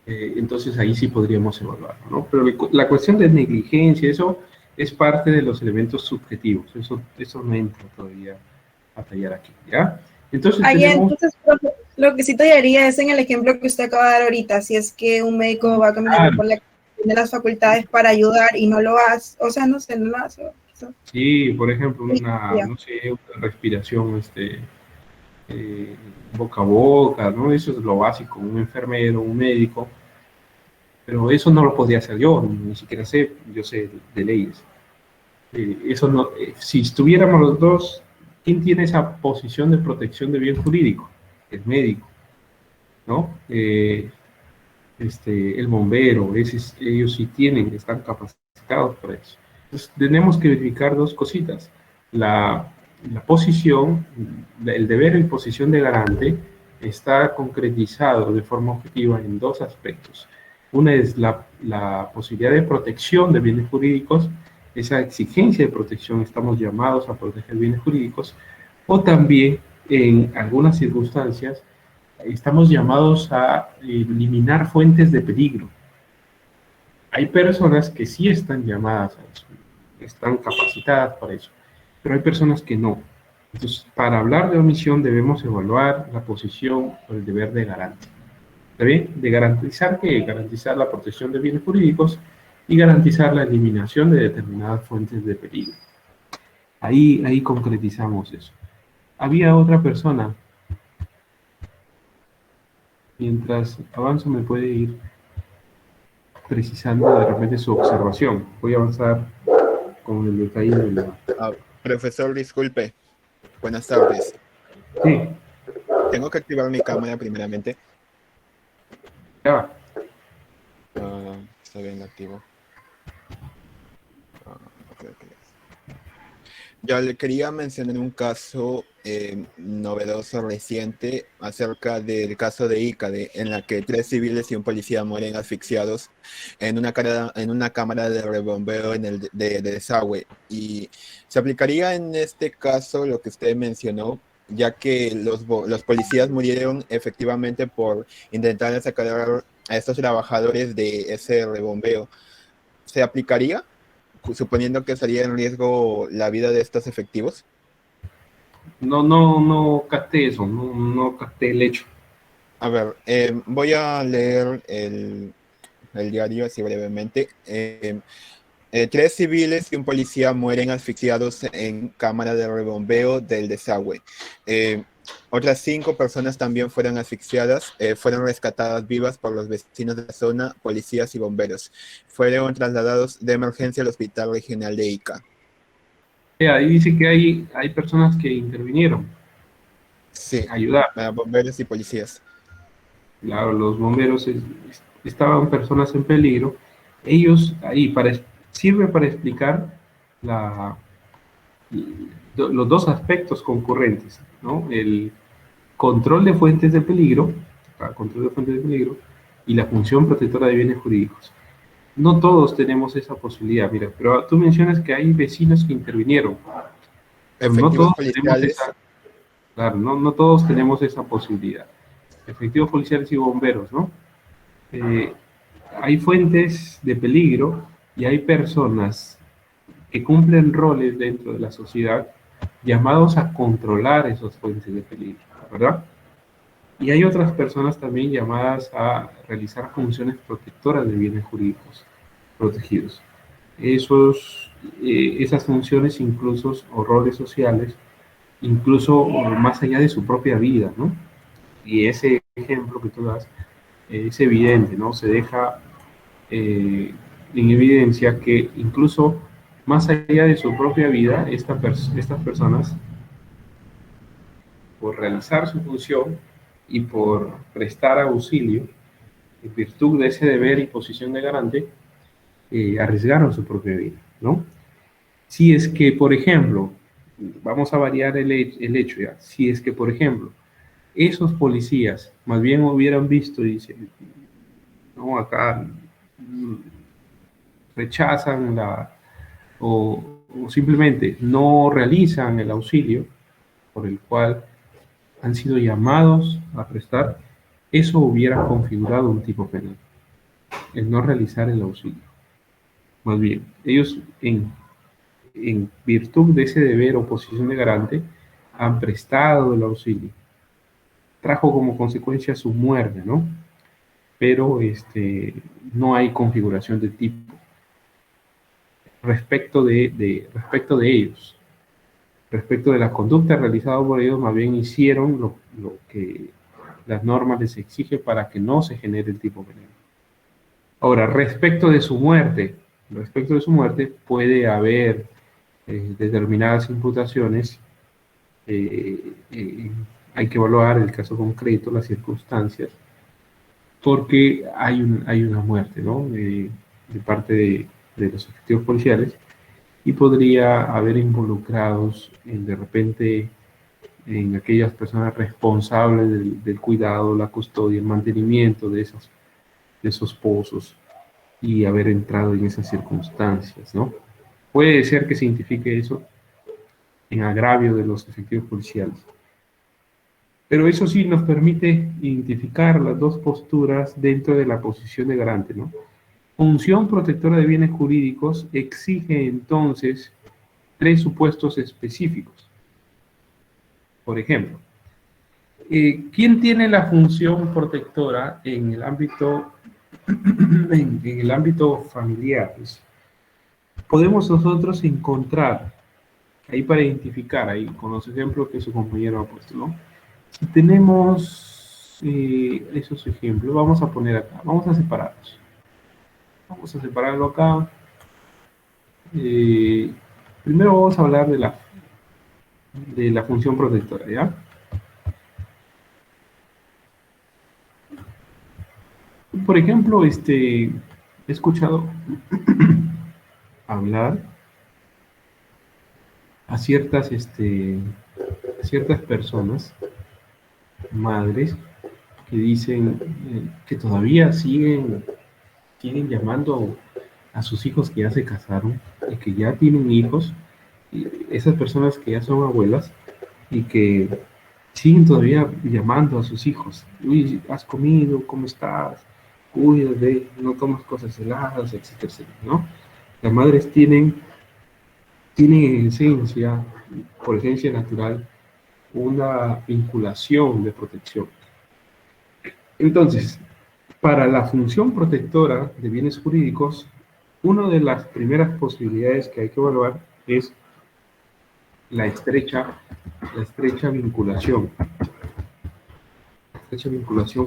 entonces ahí sí podríamos evaluarlo, ¿no? Pero la cuestión de negligencia, eso es parte de los elementos subjetivos, eso no entra todavía a tallar aquí, ¿ya? Entonces entonces, lo que sí tallaría es en el ejemplo que usted acaba de dar ahorita, si es que un médico va caminando por la calle, tiene las facultades para ayudar y no lo hace, o sea, no sé, no lo hace. Sí, por ejemplo, una respiración eh, boca a boca, ¿no? Eso es lo básico, un enfermero, un médico, pero eso no lo podría hacer yo, ni siquiera sé, yo sé de leyes. Eso no, si estuviéramos los dos, ¿quién tiene esa posición de protección de bien jurídico? El médico, ¿no? El bombero, ellos sí tienen, están capacitados para eso. Entonces, tenemos que verificar dos cositas. La posición, el deber y posición de garante está concretizado de forma objetiva en dos aspectos. Una es la posibilidad de protección de bienes jurídicos, esa exigencia de protección, estamos llamados a proteger bienes jurídicos, o también en algunas circunstancias estamos llamados a eliminar fuentes de peligro. Hay personas que sí están llamadas a eso, están capacitadas para eso, pero hay personas que no. Entonces, para hablar de omisión debemos evaluar la posición o el deber de garante. ¿Está bien? De garantizar que garantizar la protección de bienes jurídicos y garantizar la eliminación de determinadas fuentes de peligro. Ahí concretizamos eso. Había otra persona. Mientras avanzo me puede ir precisando de repente su observación. Voy a avanzar con el detalle de la... Profesor, disculpe. Buenas tardes. Sí, Tengo que activar mi cámara primeramente. ya va. Está bien activo. Ok. Ya le quería mencionar un caso novedoso reciente acerca del caso de Icade, en la que 3 civiles y un policía mueren asfixiados en una cámara de rebombeo de desagüe. Y se aplicaría en este caso lo que usted mencionó, ya que los policías murieron efectivamente por intentar sacar a estos trabajadores de ese rebombeo. ¿Se aplicaría, suponiendo que estaría en riesgo la vida de estos efectivos? No capté eso, no capté el hecho. A ver, voy a leer el diario así brevemente. 3 civiles y un policía mueren asfixiados en cámara de rebombeo del desagüe. Otras 5 personas también fueron asfixiadas, fueron rescatadas vivas por los vecinos de la zona, policías y bomberos. Fueron trasladados de emergencia al Hospital Regional de Ica. Ahí dice que hay personas que intervinieron. Sí, Ayudar. bomberos y policías. Claro, los bomberos estaban personas en peligro. Ellos ahí sirve para explicar los dos aspectos concurrentes, ¿no? El control de fuentes de peligro, y la función protectora de bienes jurídicos. No todos tenemos esa posibilidad, mira, pero tú mencionas que hay vecinos que intervinieron. Pero no todos tenemos claro, no todos tenemos esa posibilidad. Efectivos policiales y bomberos, ¿no? Hay fuentes de peligro y hay personas que cumplen roles dentro de la sociedad llamados a controlar esas fuentes de peligro, ¿verdad? Y hay otras personas también llamadas a realizar funciones protectoras de bienes jurídicos protegidos. Esas funciones, incluso o roles sociales, incluso más allá de su propia vida, ¿no? Y ese ejemplo que tú das es evidente, ¿no? Se deja en evidencia que incluso más allá de su propia vida, estas personas, por realizar su función y por prestar auxilio, en virtud de ese deber y posición de garante, arriesgaron su propia vida, ¿no? Si es que, por ejemplo, vamos a variar el hecho ya, si es que, por ejemplo, esos policías más bien hubieran visto y dicen, no, acá rechazan o simplemente no realizan el auxilio por el cual han sido llamados a prestar, eso hubiera configurado un tipo penal, el no realizar el auxilio. Más bien, ellos en virtud de ese deber o posición de garante han prestado el auxilio. Trajo como consecuencia su muerte, ¿no? Pero no hay configuración de tipo respecto de ellos. Respecto de la conducta realizada por ellos, más bien hicieron lo que las normas les exigen para que no se genere el tipo veneno. Ahora, respecto de su muerte, puede haber determinadas imputaciones. Hay que evaluar el caso concreto, las circunstancias, porque hay una muerte, ¿no? De parte de los efectivos policiales, y podría haber involucrados de repente en aquellas personas responsables del cuidado, la custodia, el mantenimiento de esos pozos, y haber entrado en esas circunstancias, ¿no? Puede ser que se identifique eso en agravio de los efectivos policiales. Pero eso sí nos permite identificar las dos posturas dentro de la posición de garante, ¿no? Función protectora de bienes jurídicos exige entonces tres supuestos específicos. Por ejemplo, ¿quién tiene la función protectora en el ámbito, en el ámbito familiar? Pues, podemos nosotros encontrar, ahí para identificar, ahí con los ejemplos que su compañero ha puesto, ¿no? Si tenemos esos ejemplos, vamos a poner acá, vamos a separarlos. Vamos a separarlo acá. Primero vamos a hablar de la función protectora, ¿ya? Por ejemplo, he escuchado hablar a ciertas personas, madres, que dicen que todavía siguen llamando a sus hijos que ya se casaron y que ya tienen hijos, y esas personas que ya son abuelas y que siguen todavía llamando a sus hijos. Uy, ¿has comido? ¿Cómo estás? Cuídate, no tomas cosas heladas, etcétera, etcétera, ¿no? Las madres tienen en esencia, por esencia natural, una vinculación de protección. Entonces, para la función protectora de bienes jurídicos, una de las primeras posibilidades que hay que evaluar es la estrecha vinculación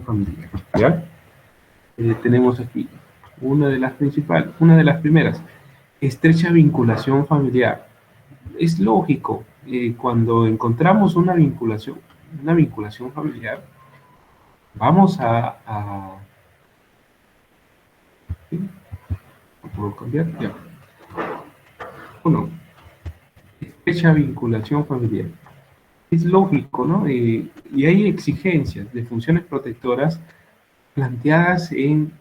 familiar, ¿ya? Tenemos aquí una de las primeras, estrecha vinculación familiar. Es lógico, cuando encontramos una vinculación familiar, vamos ¿sí? ¿Puedo cambiar? Ya. Uno, estrecha vinculación familiar. Es lógico, ¿no? Y hay exigencias de funciones protectoras planteadas en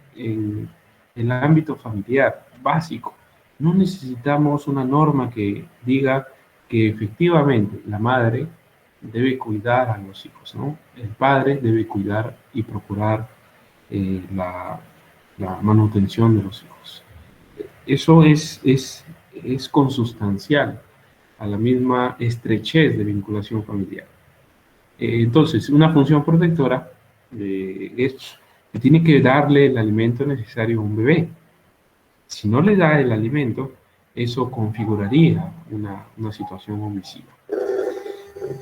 el ámbito familiar básico. No necesitamos una norma que diga que efectivamente la madre debe cuidar a los hijos, ¿no? El padre debe cuidar y procurar la manutención de los hijos. Eso es consustancial a la misma estrechez de vinculación familiar. Entonces, una función protectora es que tiene que darle el alimento necesario a un bebé. Si no le da el alimento, eso configuraría una situación omisiva.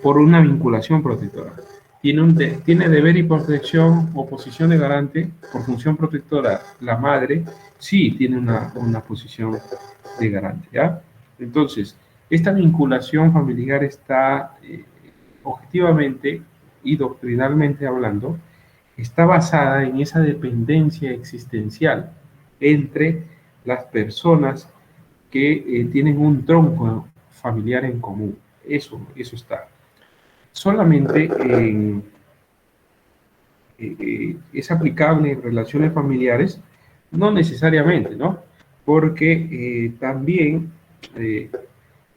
Por una vinculación protectora. Tiene deber y protección o posición de garante por función protectora. La madre sí tiene una posición de garante, ¿ya? Entonces, esta vinculación familiar está objetivamente y doctrinalmente hablando, está basada en esa dependencia existencial entre las personas que tienen un tronco familiar en común. Eso está. Solamente es aplicable en relaciones familiares, no necesariamente, ¿no? Porque también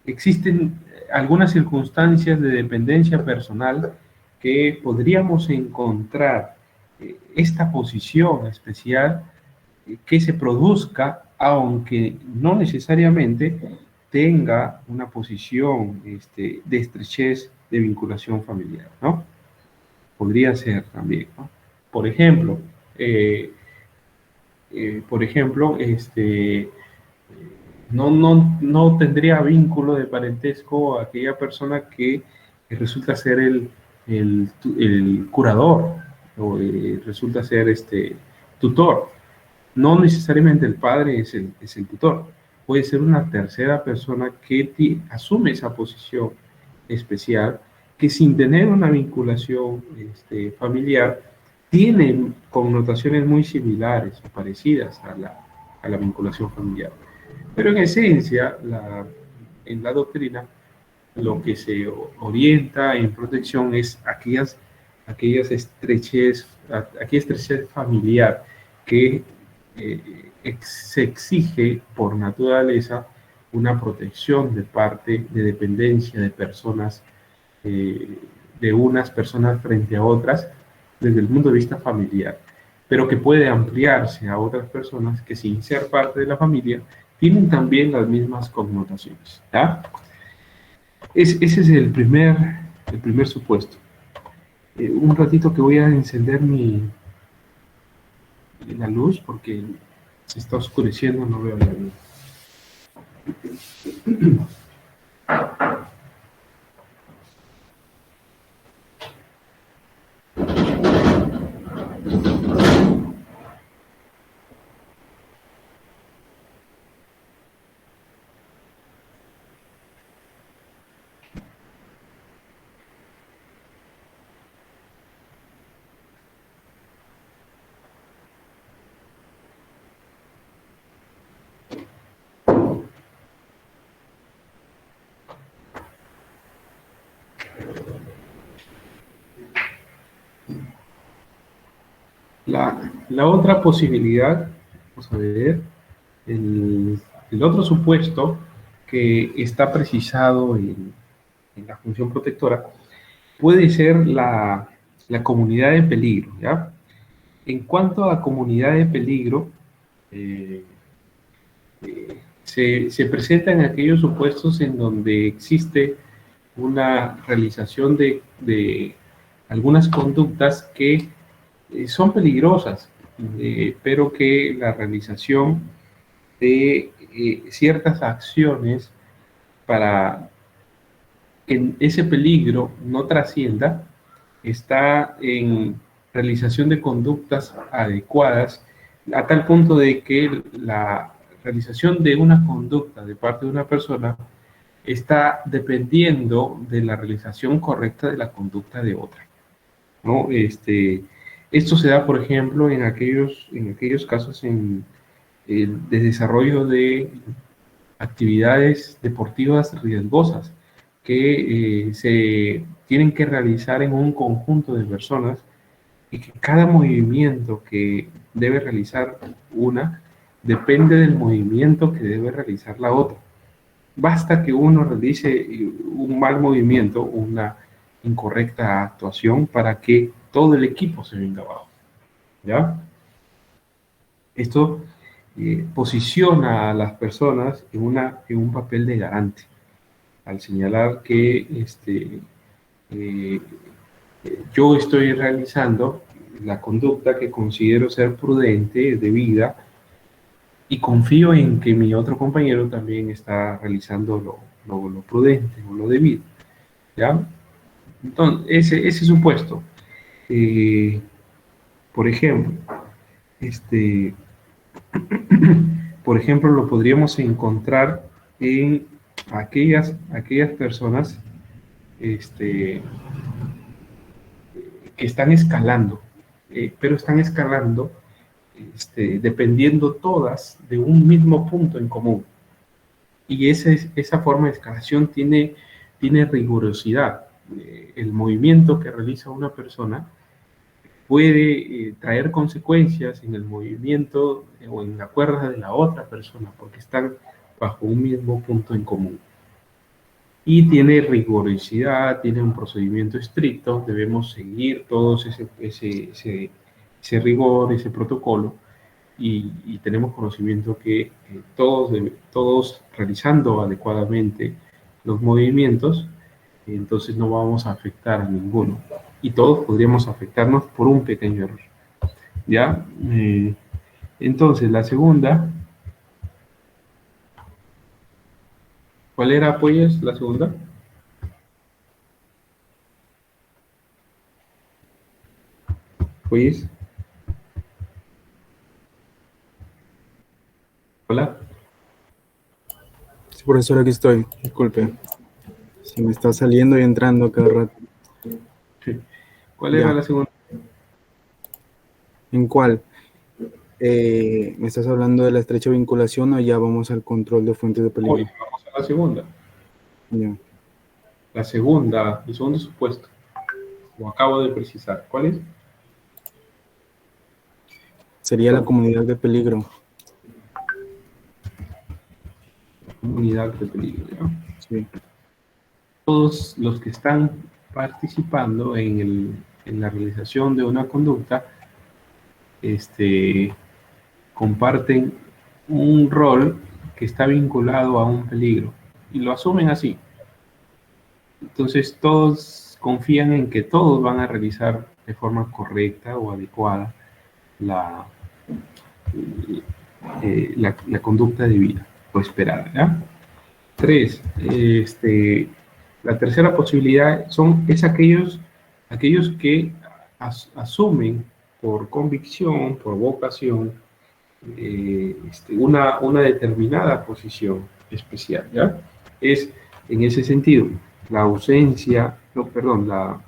existen algunas circunstancias de dependencia personal que podríamos encontrar esta posición especial que se produzca, aunque no necesariamente tenga una posición de estrechez de vinculación familiar, ¿no? Podría ser también, ¿no? Por ejemplo, no tendría vínculo de parentesco a aquella persona que resulta ser el curador o resulta ser tutor. No necesariamente el padre es el tutor, puede ser una tercera persona que asume esa posición especial, que sin tener una vinculación familiar, tiene connotaciones muy similares o parecidas a la vinculación familiar. Pero en esencia, en la doctrina, lo que se orienta en protección es aquella estrechez familiar que se exige por naturaleza una protección de parte de dependencia de personas, de unas personas frente a otras, desde el punto de vista familiar, pero que puede ampliarse a otras personas que sin ser parte de la familia tienen también las mismas connotaciones. ¿Ya? Ese es el primer supuesto. Un ratito que voy a encender la luz porque se está oscureciendo, no veo la luz. La otra posibilidad, vamos a ver, el otro supuesto que está precisado en la función protectora puede ser la comunidad de peligro, ¿ya? En cuanto a la comunidad de peligro, se presenta en aquellos supuestos en donde existe una realización de algunas conductas que son peligrosas, pero que la realización de ciertas acciones para que ese peligro no trascienda está en realización de conductas adecuadas a tal punto de que la realización de una conducta de parte de una persona está dependiendo de la realización correcta de la conducta de otra, ¿no? Esto se da, por ejemplo, en aquellos casos de desarrollo de actividades deportivas riesgosas que se tienen que realizar en un conjunto de personas y que cada movimiento que debe realizar una depende del movimiento que debe realizar la otra. Basta que uno realice un mal movimiento, una incorrecta actuación para que todo el equipo se venga abajo, ¿ya? Esto posiciona a las personas en un papel de garante, al señalar que yo estoy realizando la conducta que considero ser prudente, debida, y confío en que mi otro compañero también está realizando lo prudente o lo debido, ¿ya? Entonces, ese supuesto, por ejemplo, por ejemplo, lo podríamos encontrar en aquellas personas que están escalando, pero están escalando dependiendo todas de un mismo punto en común. Y esa forma de escalación tiene rigurosidad. El movimiento que realiza una persona puede traer consecuencias en el movimiento o en la cuerda de la otra persona, porque están bajo un mismo punto en común. Y tiene rigurosidad, tiene un procedimiento estricto, debemos seguir todos ese rigor, ese protocolo, y tenemos conocimiento que todos realizando adecuadamente los movimientos, entonces no vamos a afectar a ninguno. Y todos podríamos afectarnos por un pequeño error, ¿ya? Entonces, la segunda ¿Cuál era, pues, la segunda? Pues, hola. Sí, profesor, aquí estoy. Disculpe. Se me está saliendo y entrando cada rato. ¿Cuál era Ya. la segunda? ¿En cuál? ¿Me estás hablando de la estrecha vinculación o ya vamos al control de fuentes de Hoy peligro? vamos a la segunda. Ya. El segundo supuesto. Lo acabo de precisar. ¿Cuál es? Sería la comunidad de peligro. Comunidad de peligro, ¿ya? Sí. Todos los que están participando en la realización de una conducta, comparten un rol que está vinculado a un peligro y lo asumen así. Entonces todos confían en que todos van a realizar de forma correcta o adecuada la, la conducta debida o esperada, ¿ya? Tres, la tercera posibilidad es aquellos que asumen por convicción, por vocación, una determinada posición especial, ¿ya? Es en ese sentido la ausencia, no, perdón, la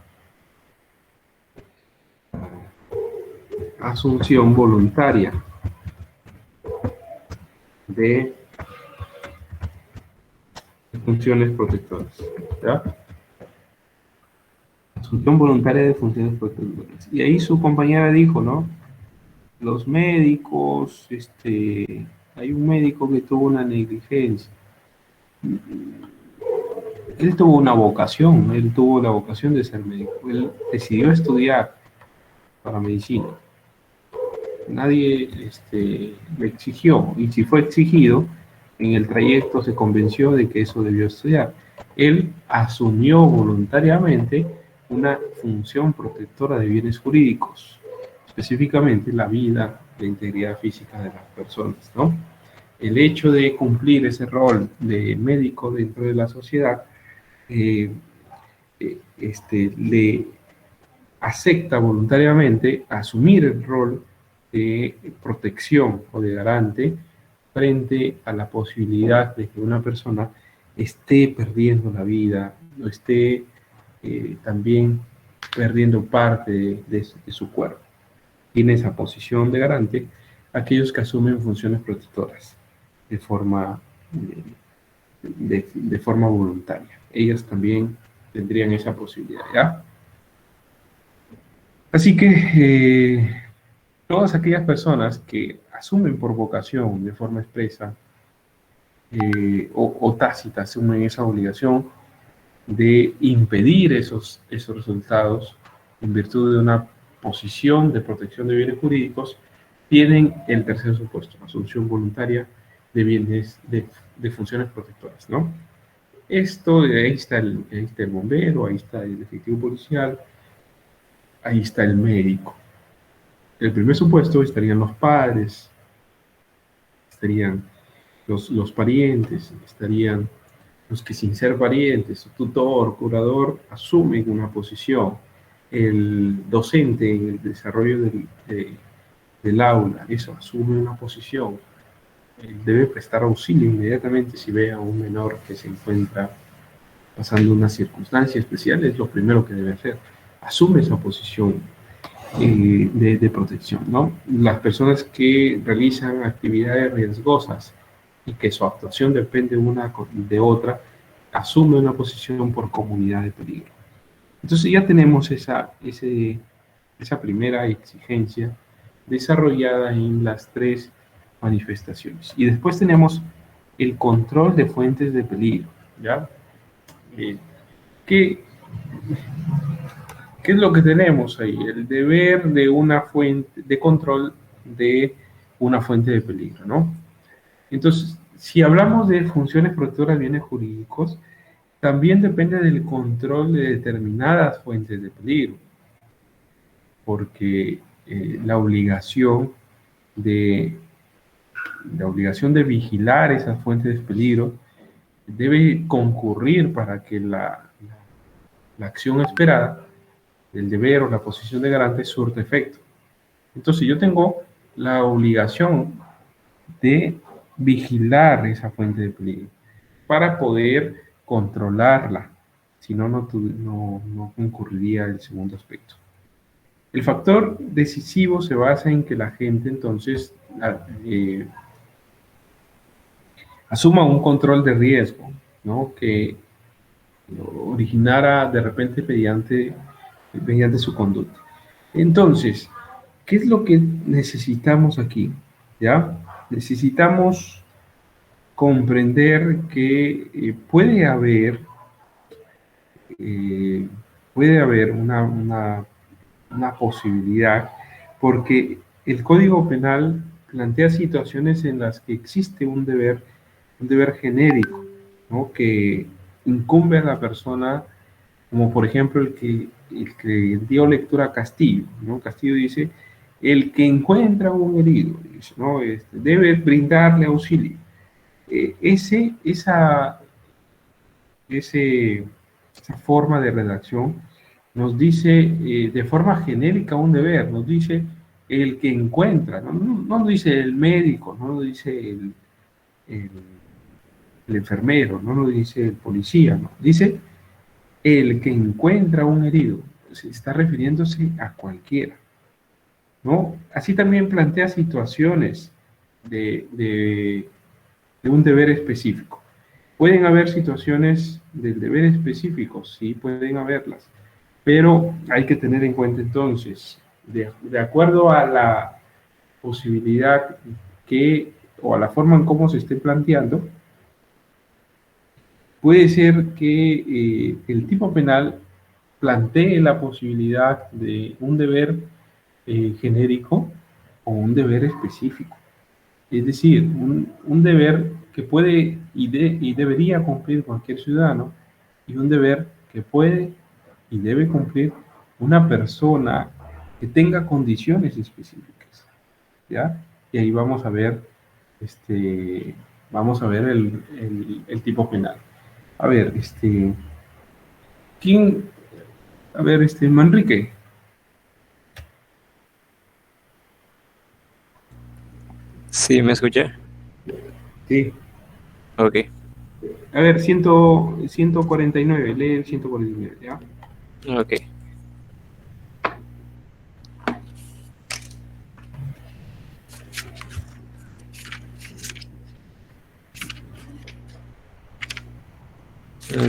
asunción voluntaria de funciones protectoras, ¿ya? Asunción voluntaria de funciones protectoras. Y ahí su compañera dijo, ¿no? Los médicos, hay un médico que tuvo una negligencia. Él tuvo una vocación, él tuvo la vocación de ser médico. Él decidió estudiar para medicina. Nadie le exigió, y si fue exigido, en el trayecto se convenció de que eso debió estudiar. Él asumió voluntariamente una función protectora de bienes jurídicos, específicamente la vida, la integridad física de las personas, ¿no? El hecho de cumplir ese rol de médico dentro de la sociedad le acepta voluntariamente asumir el rol de protección o de garante frente a la posibilidad de que una persona esté perdiendo la vida o esté también perdiendo parte de su cuerpo. Tiene esa posición de garante aquellos que asumen funciones protectoras de forma, de forma voluntaria. Ellas también tendrían esa posibilidad, ¿ya? Así que todas aquellas personas que asumen por vocación de forma expresa o tácita, asumen esa obligación de impedir esos resultados en virtud de una posición de protección de bienes jurídicos, tienen el tercer supuesto, asunción voluntaria de bienes, de funciones protectoras, ¿no? Esto, ahí está el bombero, ahí está el efectivo policial, ahí está el médico. El primer supuesto estarían los padres, estarían los parientes, estarían los que sin ser parientes, tutor, curador, asumen una posición. El docente en el desarrollo del aula, eso, asume una posición. Debe prestar auxilio inmediatamente si ve a un menor que se encuentra pasando una circunstancia especial, es lo primero que debe hacer. Asume esa posición de protección, ¿no? Las personas que realizan actividades riesgosas y que su actuación depende una de otra, asumen una posición por comunidad de peligro. Entonces ya tenemos esa primera exigencia desarrollada en las tres manifestaciones. Y después tenemos el control de fuentes de peligro, ¿ya? ¿Qué es lo que tenemos ahí? El deber de una fuente de control de una fuente de peligro, ¿no? Entonces, si hablamos de funciones protectoras de bienes jurídicos, también depende del control de determinadas fuentes de peligro, porque la obligación de vigilar esas fuentes de peligro debe concurrir para que la acción esperada, el deber o la posición de garante surta efecto. Entonces yo tengo la obligación de vigilar esa fuente de peligro para poder controlarla, si no, no concurriría el segundo aspecto. El factor decisivo se basa en que la gente entonces asuma un control de riesgo, ¿no? Que originara de repente mediante su conducta. Entonces, ¿qué es lo que necesitamos aquí? ¿Ya? Necesitamos comprender que puede haber una posibilidad, porque el Código Penal plantea situaciones en las que existe un deber genérico, ¿no? Que incumbe a la persona, como por ejemplo el que dio lectura a Castillo, ¿no? Castillo dice, el que encuentra un herido, dice, ¿no? Debe brindarle auxilio. Esa forma de redacción nos dice de forma genérica un deber, nos dice el que encuentra, no nos dice el médico, no nos dice el enfermero, no nos dice el policía, no, dice el que encuentra un herido, se está refiriéndose a cualquiera, ¿no? Así también plantea situaciones de un deber específico. ¿Pueden haber situaciones del deber específico? Sí, pueden haberlas, pero hay que tener en cuenta entonces, de acuerdo a la posibilidad o a la forma en cómo se esté planteando, puede ser que el tipo penal plantee la posibilidad de un deber genérico o un deber específico. Es decir, un deber que puede y debería cumplir cualquier ciudadano, y un deber que puede y debe cumplir una persona que tenga condiciones específicas, ¿ya? Y ahí vamos a ver, el tipo penal. A ver, ¿quién? A ver, Manrique. Sí, ¿me escuché? Sí. Ok. A ver, 149, lee el 149, ¿ya? Ok.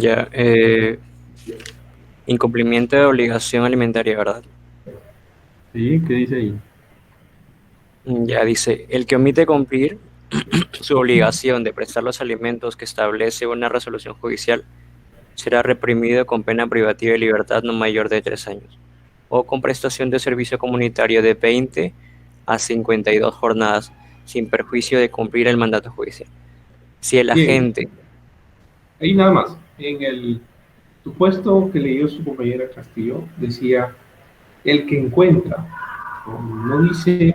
Ya, incumplimiento de obligación alimentaria, ¿verdad? Sí, ¿qué dice ahí? Ya dice, el que omite cumplir su obligación de prestar los alimentos que establece una resolución judicial será reprimido con pena privativa de libertad no mayor de 3 años o con prestación de servicio comunitario de 20 a 52 jornadas sin perjuicio de cumplir el mandato judicial. Si el Bien. agente... Ahí nada más, en el supuesto que leyó su compañera Castillo, decía, el que encuentra, no dice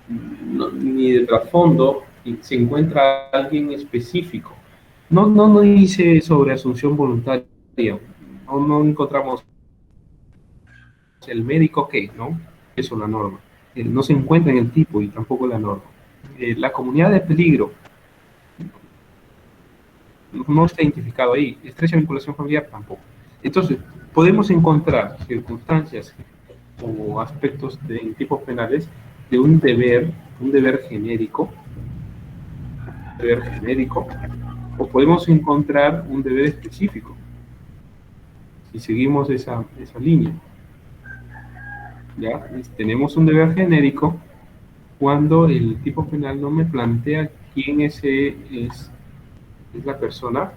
ni de trasfondo, se encuentra alguien específico. No dice sobre asunción voluntaria, no encontramos el médico que, ¿no? Eso es la norma. No se encuentra en el tipo y tampoco la norma. La comunidad de peligro no está identificado ahí. Estrecha vinculación familiar tampoco. Entonces, podemos encontrar circunstancias o aspectos en tipos penales de un deber genérico, o podemos encontrar un deber específico, si seguimos esa línea. ¿Ya? Tenemos un deber genérico cuando el tipo penal no me plantea quién es la persona,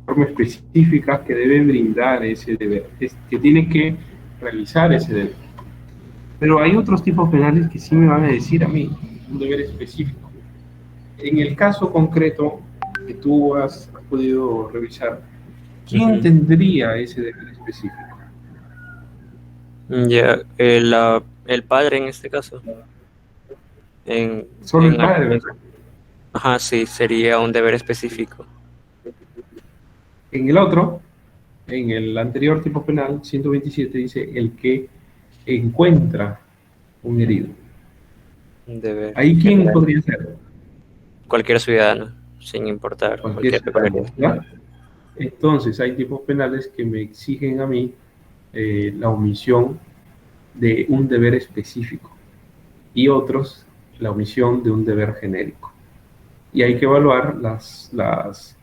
forma específica que debe brindar ese deber, que tiene que realizar ese deber. Pero hay otros tipos penales que sí me van a decir a mí un deber específico. En el caso concreto que tú has podido revisar, ¿quién tendría ese deber específico? Ya, el padre en este caso. En, Solo el en- padre, ¿verdad? ajá, sí, sería un deber específico. En el otro, en el anterior tipo penal, 127, dice el que encuentra un herido. Un deber ¿Ahí quién general. podría ser? Cualquier ciudadano, sin importar Cualquier cualquier ciudadano, peculiaridad. ¿verdad? Entonces, hay tipos penales que me exigen a mí la omisión de un deber específico y otros la omisión de un deber genérico. Y hay que evaluar las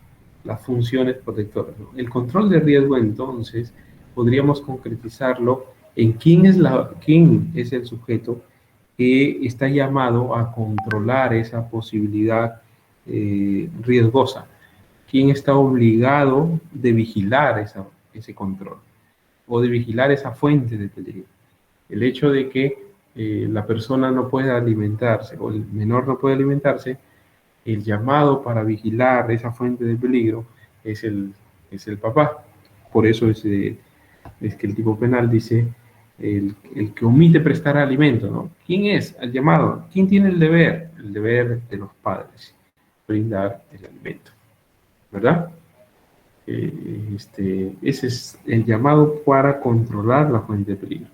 funciones protectoras, ¿no? El control de riesgo, entonces, podríamos concretizarlo en quién es el sujeto que está llamado a controlar esa posibilidad riesgosa, quién está obligado de vigilar ese control o de vigilar esa fuente de peligro. El hecho de que la persona no pueda alimentarse o el menor no puede alimentarse, el llamado para vigilar esa fuente de peligro es el papá. Por eso es que el tipo penal dice el que omite prestar alimento, ¿no? ¿Quién es el llamado? ¿Quién tiene el deber? El deber de los padres, brindar el alimento, ¿verdad? Ese es el llamado para controlar la fuente de peligro.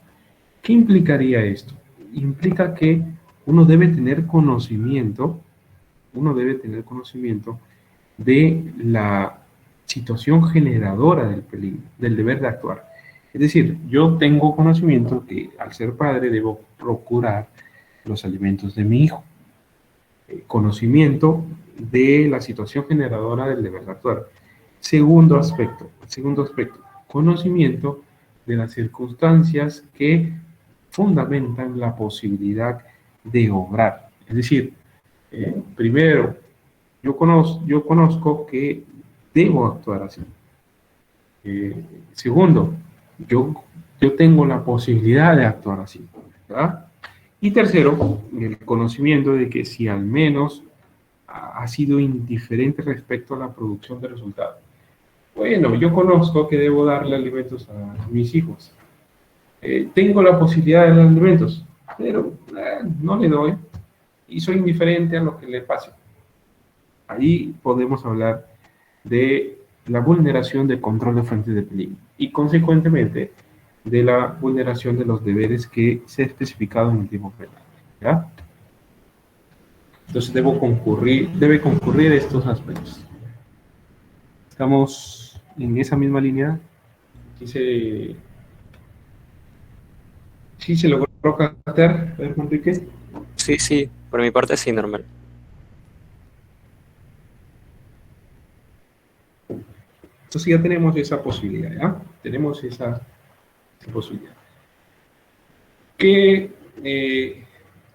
¿Qué implicaría esto? Implica que uno debe tener conocimiento, uno debe tener conocimiento de la situación generadora del peligro, del deber de actuar. Es decir, yo tengo conocimiento que al ser padre debo procurar los alimentos de mi hijo. Conocimiento de la situación generadora del deber de actuar. Segundo aspecto, conocimiento de las circunstancias que fundamentan la posibilidad de obrar. Es decir, primero, yo conozco que debo actuar así. Segundo, yo tengo la posibilidad de actuar así, ¿verdad? Y tercero, el conocimiento de que si al menos ha sido indiferente respecto a la producción de resultados. Bueno, yo conozco que debo darle alimentos a mis hijos. Tengo la posibilidad de dar alimentos, pero no le doy y soy indiferente a lo que le pase. Ahí podemos hablar de la vulneración del control de fuentes de peligro y consecuentemente de la vulneración de los deberes que se ha especificado en el tipo penal, ¿ya? Entonces debe concurrir estos aspectos. Estamos en esa misma línea. ¿Sí se logró captar, Enrique? Sí, sí, por mi parte sí, normal. Entonces ya tenemos esa posibilidad, ¿ya? Tenemos esa posibilidad. Que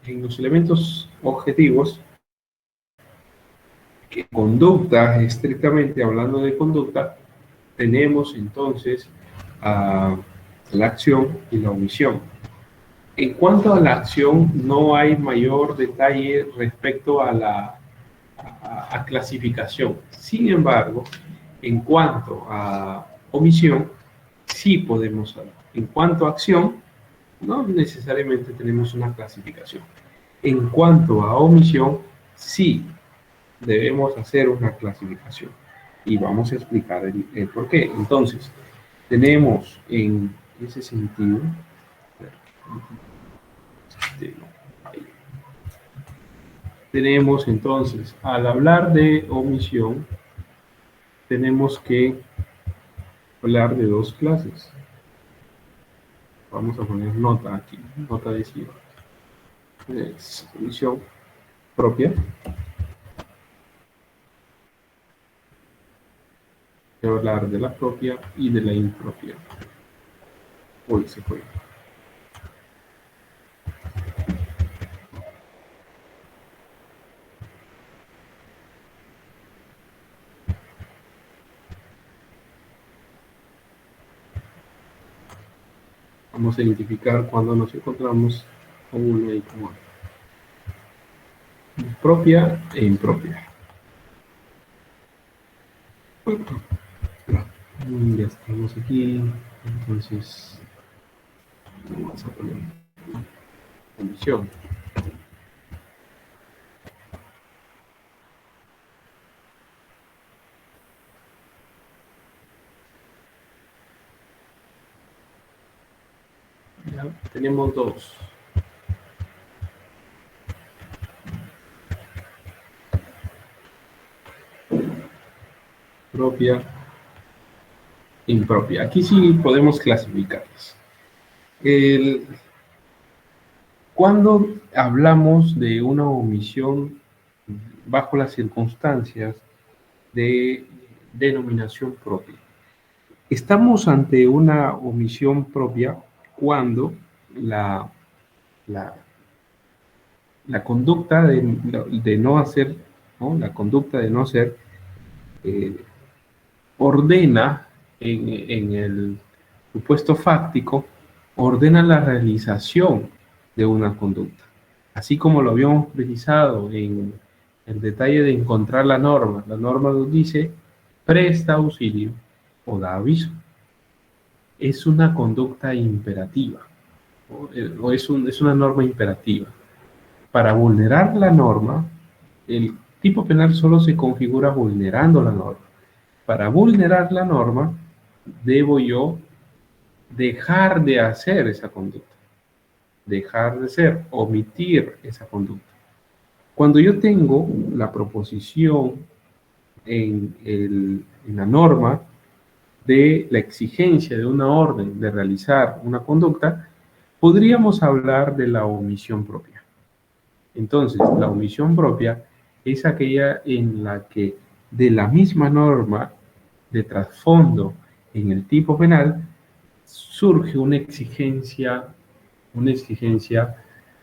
en los elementos objetivos, que conducta, estrictamente hablando de conducta, tenemos entonces la acción y la omisión. En cuanto a la acción, no hay mayor detalle respecto a la clasificación. Sin embargo, en cuanto a omisión, sí podemos hablar. En cuanto a acción, no necesariamente tenemos una clasificación. En cuanto a omisión, sí debemos hacer una clasificación. Y vamos a explicar el por qué. Entonces, tenemos en ese sentido, tenemos entonces, al hablar de omisión, tenemos que hablar de dos clases. Vamos a poner nota aquí, nota adhesiva. Es omisión propia. Voy a hablar de la propia y de la impropia. Hoy se fue. Vamos a identificar cuando nos encontramos con una y con otra. Propia e impropia. Ya estamos aquí. Entonces, vamos a poner omisión. ¿Ya? Tenemos dos. Propia, impropia. Aquí sí podemos clasificarlas. Cuando hablamos de una omisión bajo las circunstancias de denominación propia, estamos ante una omisión propia cuando la conducta de no hacer, ¿no? La conducta de no hacer ordena en el supuesto fáctico, ordena la realización de una conducta. Así como lo habíamos precisado en el detalle de encontrar la norma nos dice presta auxilio o da aviso. Es una conducta imperativa, o es una norma imperativa. Para vulnerar la norma, el tipo penal solo se configura vulnerando la norma. Para vulnerar la norma, debo yo dejar de hacer esa conducta, dejar de ser, omitir esa conducta. Cuando yo tengo la proposición en la norma de la exigencia de una orden de realizar una conducta, podríamos hablar de la omisión propia. Entonces, la omisión propia es aquella en la que de la misma norma de trasfondo en el tipo penal surge una exigencia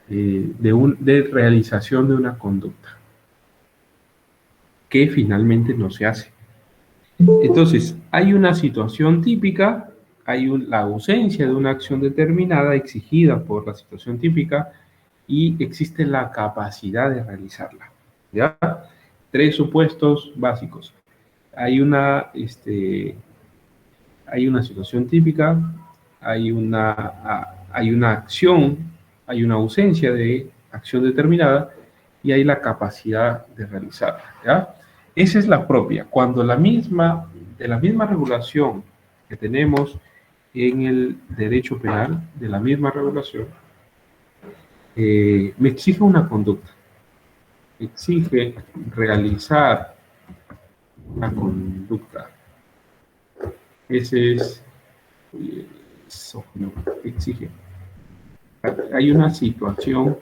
de realización de una conducta que finalmente no se hace. Entonces, hay una situación típica, hay la ausencia de una acción determinada exigida por la situación típica y existe la capacidad de realizarla. ¿Ya? Tres supuestos básicos. Hay una situación típica, hay una acción, hay una ausencia de acción determinada y hay la capacidad de realizarla. ¿Ya? Esa es la propia. Cuando de la misma regulación que tenemos en el derecho penal, de la misma regulación, me exige una conducta, exige realizar una conducta. Ese es, exige. Hay una situación.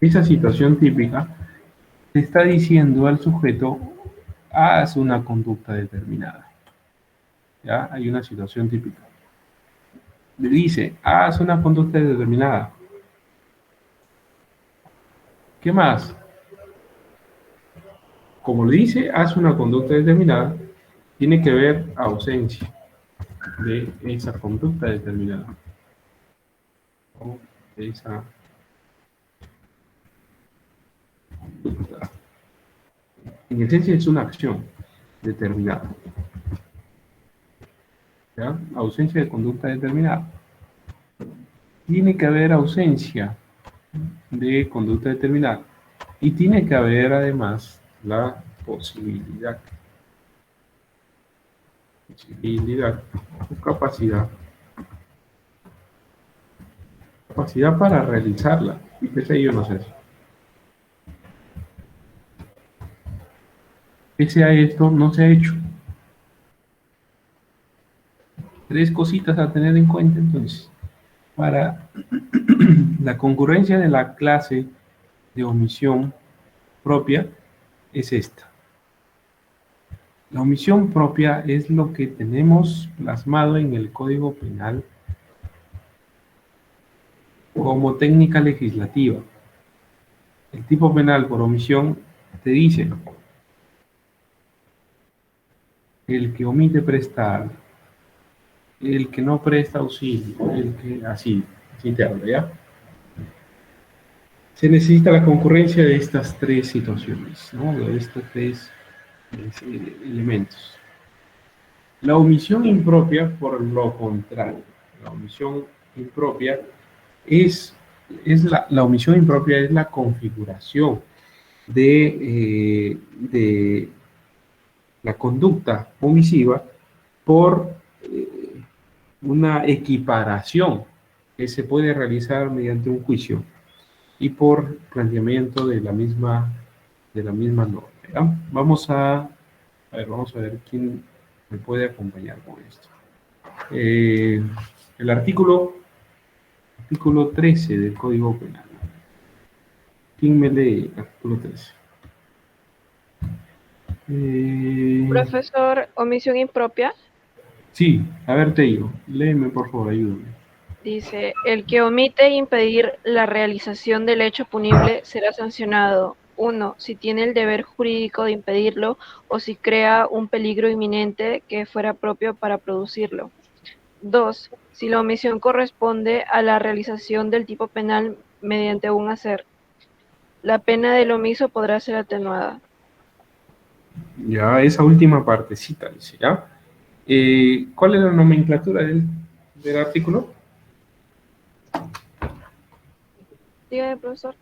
Esa situación típica le está diciendo al sujeto, haz una conducta determinada. ¿Ya? Hay una situación típica. Le dice, haz una conducta determinada. ¿Qué más? Como le dice, haz una conducta determinada, tiene que haber ausencia de esa conducta determinada. O de esa conducta. En esencia es una acción determinada. ¿Ya? Ausencia de conducta determinada. Tiene que haber ausencia de conducta determinada. Y tiene que haber además la posibilidad o capacidad para realizarla. Y pese a ello no sé eso. Pese a esto no se ha hecho. Tres cositas a tener en cuenta entonces. Para la concurrencia de la clase de omisión propia es esta. La omisión propia es lo que tenemos plasmado en el Código Penal como técnica legislativa. El tipo penal por omisión te dice el que omite prestar, el que no presta auxilio, el que así te habla, ¿ya? Se necesita la concurrencia de estas tres situaciones, ¿no? De estos tres elementos. La omisión impropia, por lo contrario, la omisión impropia la omisión impropia es la configuración de la conducta omisiva por una equiparación que se puede realizar mediante un juicio y por planteamiento de la misma norma. ¿Ya? Vamos a ver quién me puede acompañar con esto. El artículo 13 del Código Penal. ¿Quién me lee el artículo 13? Profesor, omisión impropia. Sí, a ver, Tello, léeme por favor, ayúdame. Dice, el que omite impedir la realización del hecho punible será sancionado. 1. Si tiene el deber jurídico de impedirlo o si crea un peligro inminente que fuera propio para producirlo. 2. Si la omisión corresponde a la realización del tipo penal mediante un hacer. La pena del omiso podrá ser atenuada. Ya, esa última partecita dice, ¿ya? ¿Cuál es la nomenclatura del artículo? Dígame, profesor.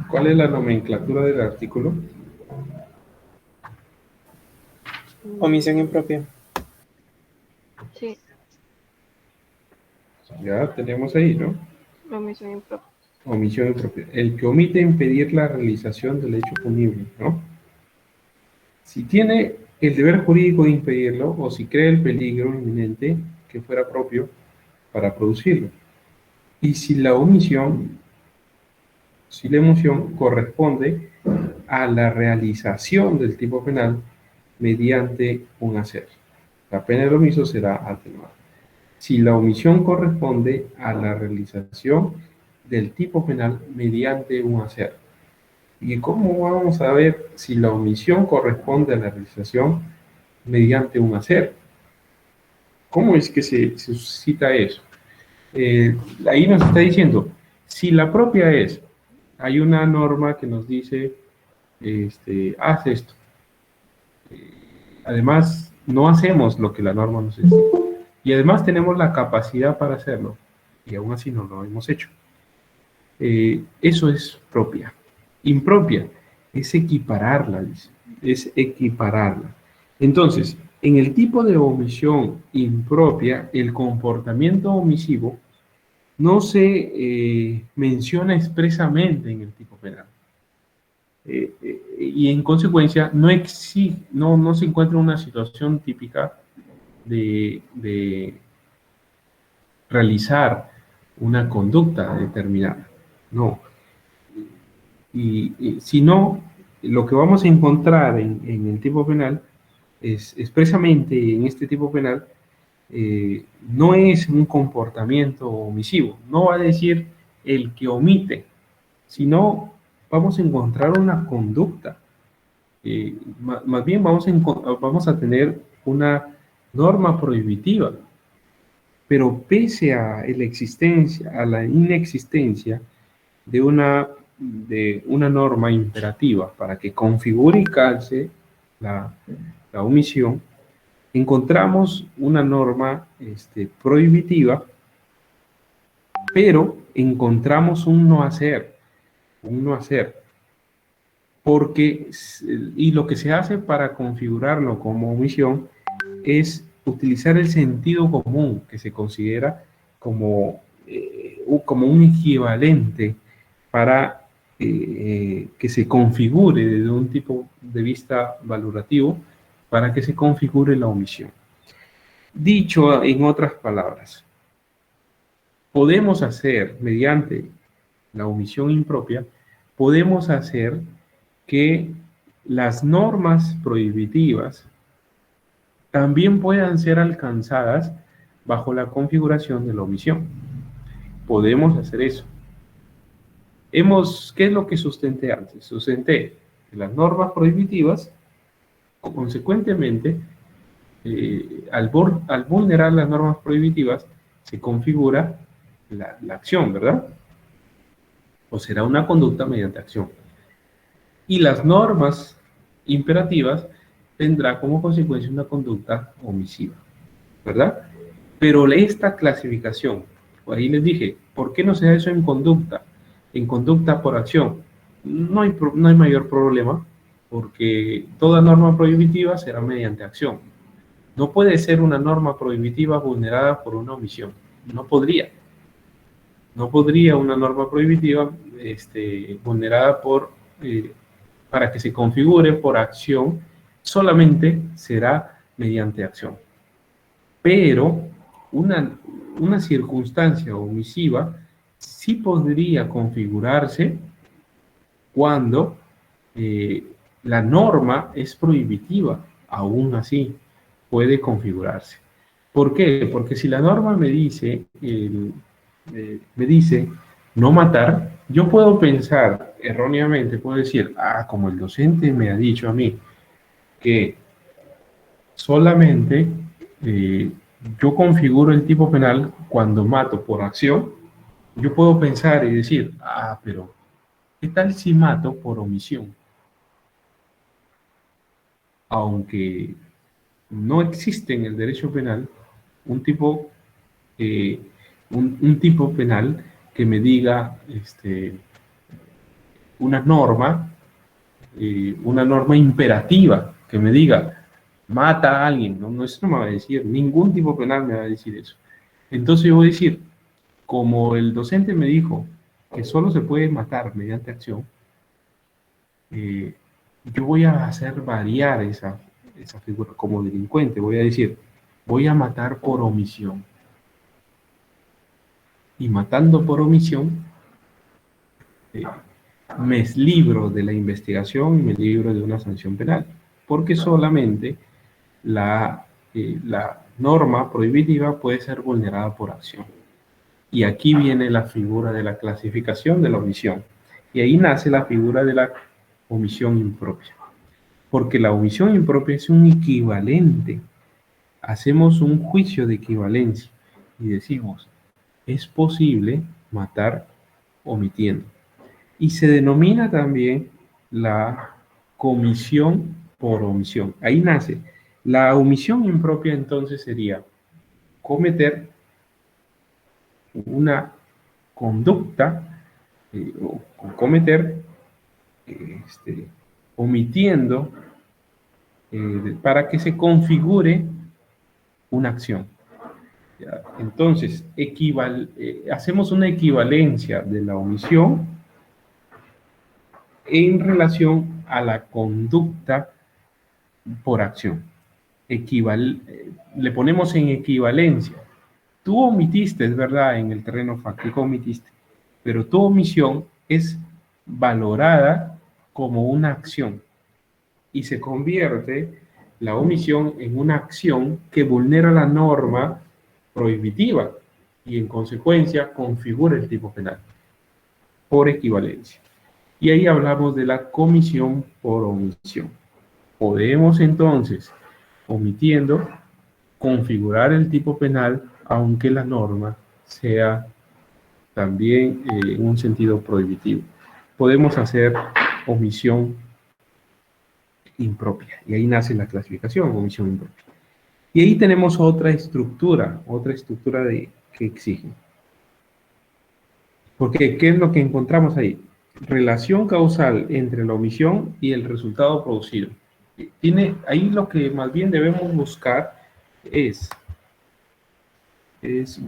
¿Cuál es la nomenclatura del artículo? Omisión impropia. Sí, Ya tenemos ahí, ¿no? omisión impropia. Omisión impropia. El que omite impedir la realización del hecho punible, ¿no? Si tiene el deber jurídico de impedirlo o si cree el peligro inminente que fuera propio para producirlo. Y si la omisión corresponde a la realización del tipo penal mediante un hacer. La pena del omiso será atenuada. Si la omisión corresponde a la realización del tipo penal mediante un hacer. ¿Y cómo vamos a ver si la omisión corresponde a la realización mediante un hacer? ¿Cómo es que se suscita eso? Ahí nos está diciendo, si la propia es, hay una norma que nos dice, haz esto. Además, no hacemos lo que la norma nos dice. Y además tenemos la capacidad para hacerlo. Y aún así no lo hemos hecho. Eso es propia. Impropia es equipararla, dice. Es equipararla. Entonces, en el tipo de omisión impropia, el comportamiento omisivo no se menciona expresamente en el tipo penal. Y en consecuencia no se encuentra una situación típica de realizar una conducta determinada. No. Sino, lo que vamos a encontrar en el tipo penal es expresamente en este tipo penal no es un comportamiento omisivo. No va a decir el que omite, sino vamos a encontrar una conducta. Más bien vamos a tener una norma prohibitiva, pero pese a la inexistencia de una norma imperativa para que configure y calce la omisión, encontramos una norma prohibitiva, pero encontramos un no hacer, y lo que se hace para configurarlo como omisión es utilizar el sentido común, que se considera como un equivalente para que se configure desde un tipo de vista valorativo, para que se configure la omisión. Dicho en otras palabras, podemos hacer, mediante la omisión impropia, podemos hacer que las normas prohibitivas también puedan ser alcanzadas bajo la configuración de la omisión. Podemos hacer eso. ¿Qué es lo que sustenté antes? Sustenté que las normas prohibitivas, consecuentemente, al vulnerar las normas prohibitivas, se configura la acción, ¿verdad? O será una conducta mediante acción. Y las normas imperativas tendrá como consecuencia una conducta omisiva, ¿verdad? Pero esta clasificación, ahí les dije, ¿por qué no se da eso en conducta? En conducta por acción. No hay mayor problema, porque toda norma prohibitiva será mediante acción. No puede ser una norma prohibitiva vulnerada por una omisión. No podría. No podría una norma prohibitiva vulnerada para que se configure por acción, solamente será mediante acción. Pero una circunstancia omisiva sí podría configurarse cuando la norma es prohibitiva, aún así puede configurarse. ¿Por qué? Porque si la norma me dice no matar, yo puedo pensar erróneamente, puedo decir, como el docente me ha dicho a mí que solamente yo configuro el tipo penal cuando mato por acción, yo puedo pensar y decir, pero ¿qué tal si mato por omisión? Aunque no existe en el derecho penal un tipo penal que me diga una norma imperativa que me diga mata a alguien. No, eso no me va a decir, ningún tipo penal me va a decir eso. Entonces yo voy a decir, como el docente me dijo que solo se puede matar mediante acción, yo voy a hacer variar esa figura como delincuente. Voy a decir, voy a matar por omisión. Y matando por omisión, me libro de la investigación y me libro de una sanción penal, porque solamente la norma prohibitiva puede ser vulnerada por acción. Y aquí viene la figura de la clasificación de la omisión. Y ahí nace la figura de la omisión impropia. Porque la omisión impropia es un equivalente. Hacemos un juicio de equivalencia y decimos, es posible matar omitiendo. Y se denomina también la comisión por omisión. Ahí nace. La omisión impropia entonces sería cometer una conducta o cometer omitiendo para que se configure una acción. ¿Ya? Entonces, hacemos una equivalencia de la omisión en relación a la conducta por acción. Le ponemos en equivalencia. Tú omitiste, es verdad, en el terreno fáctico omitiste, pero tu omisión es valorada como una acción y se convierte la omisión en una acción que vulnera la norma prohibitiva y en consecuencia configura el tipo penal por equivalencia. Y ahí hablamos de la comisión por omisión. Podemos entonces, omitiendo, configurar el tipo penal aunque la norma sea también en un sentido prohibitivo. Podemos hacer omisión impropia. Y ahí nace la clasificación, omisión impropia. Y ahí tenemos otra estructura que exige. Porque, ¿qué es lo que encontramos ahí? Relación causal entre la omisión y el resultado producido. Ahí lo que más bien debemos buscar es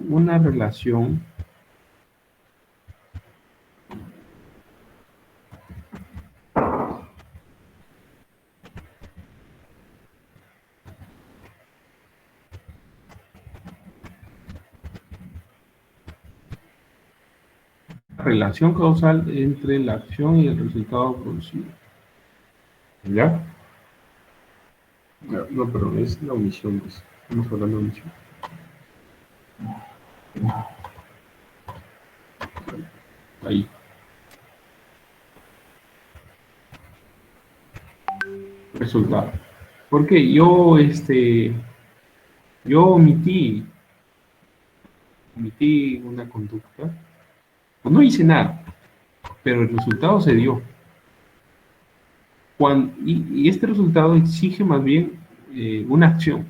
una relación causal entre la acción y el resultado producido. ¿Ya? No, perdón, es la omisión. Estamos hablando de omisión. Ahí. Resultado. Porque yo omití una conducta, pues no hice nada, pero el resultado se dio. Y este resultado exige más bien una acción.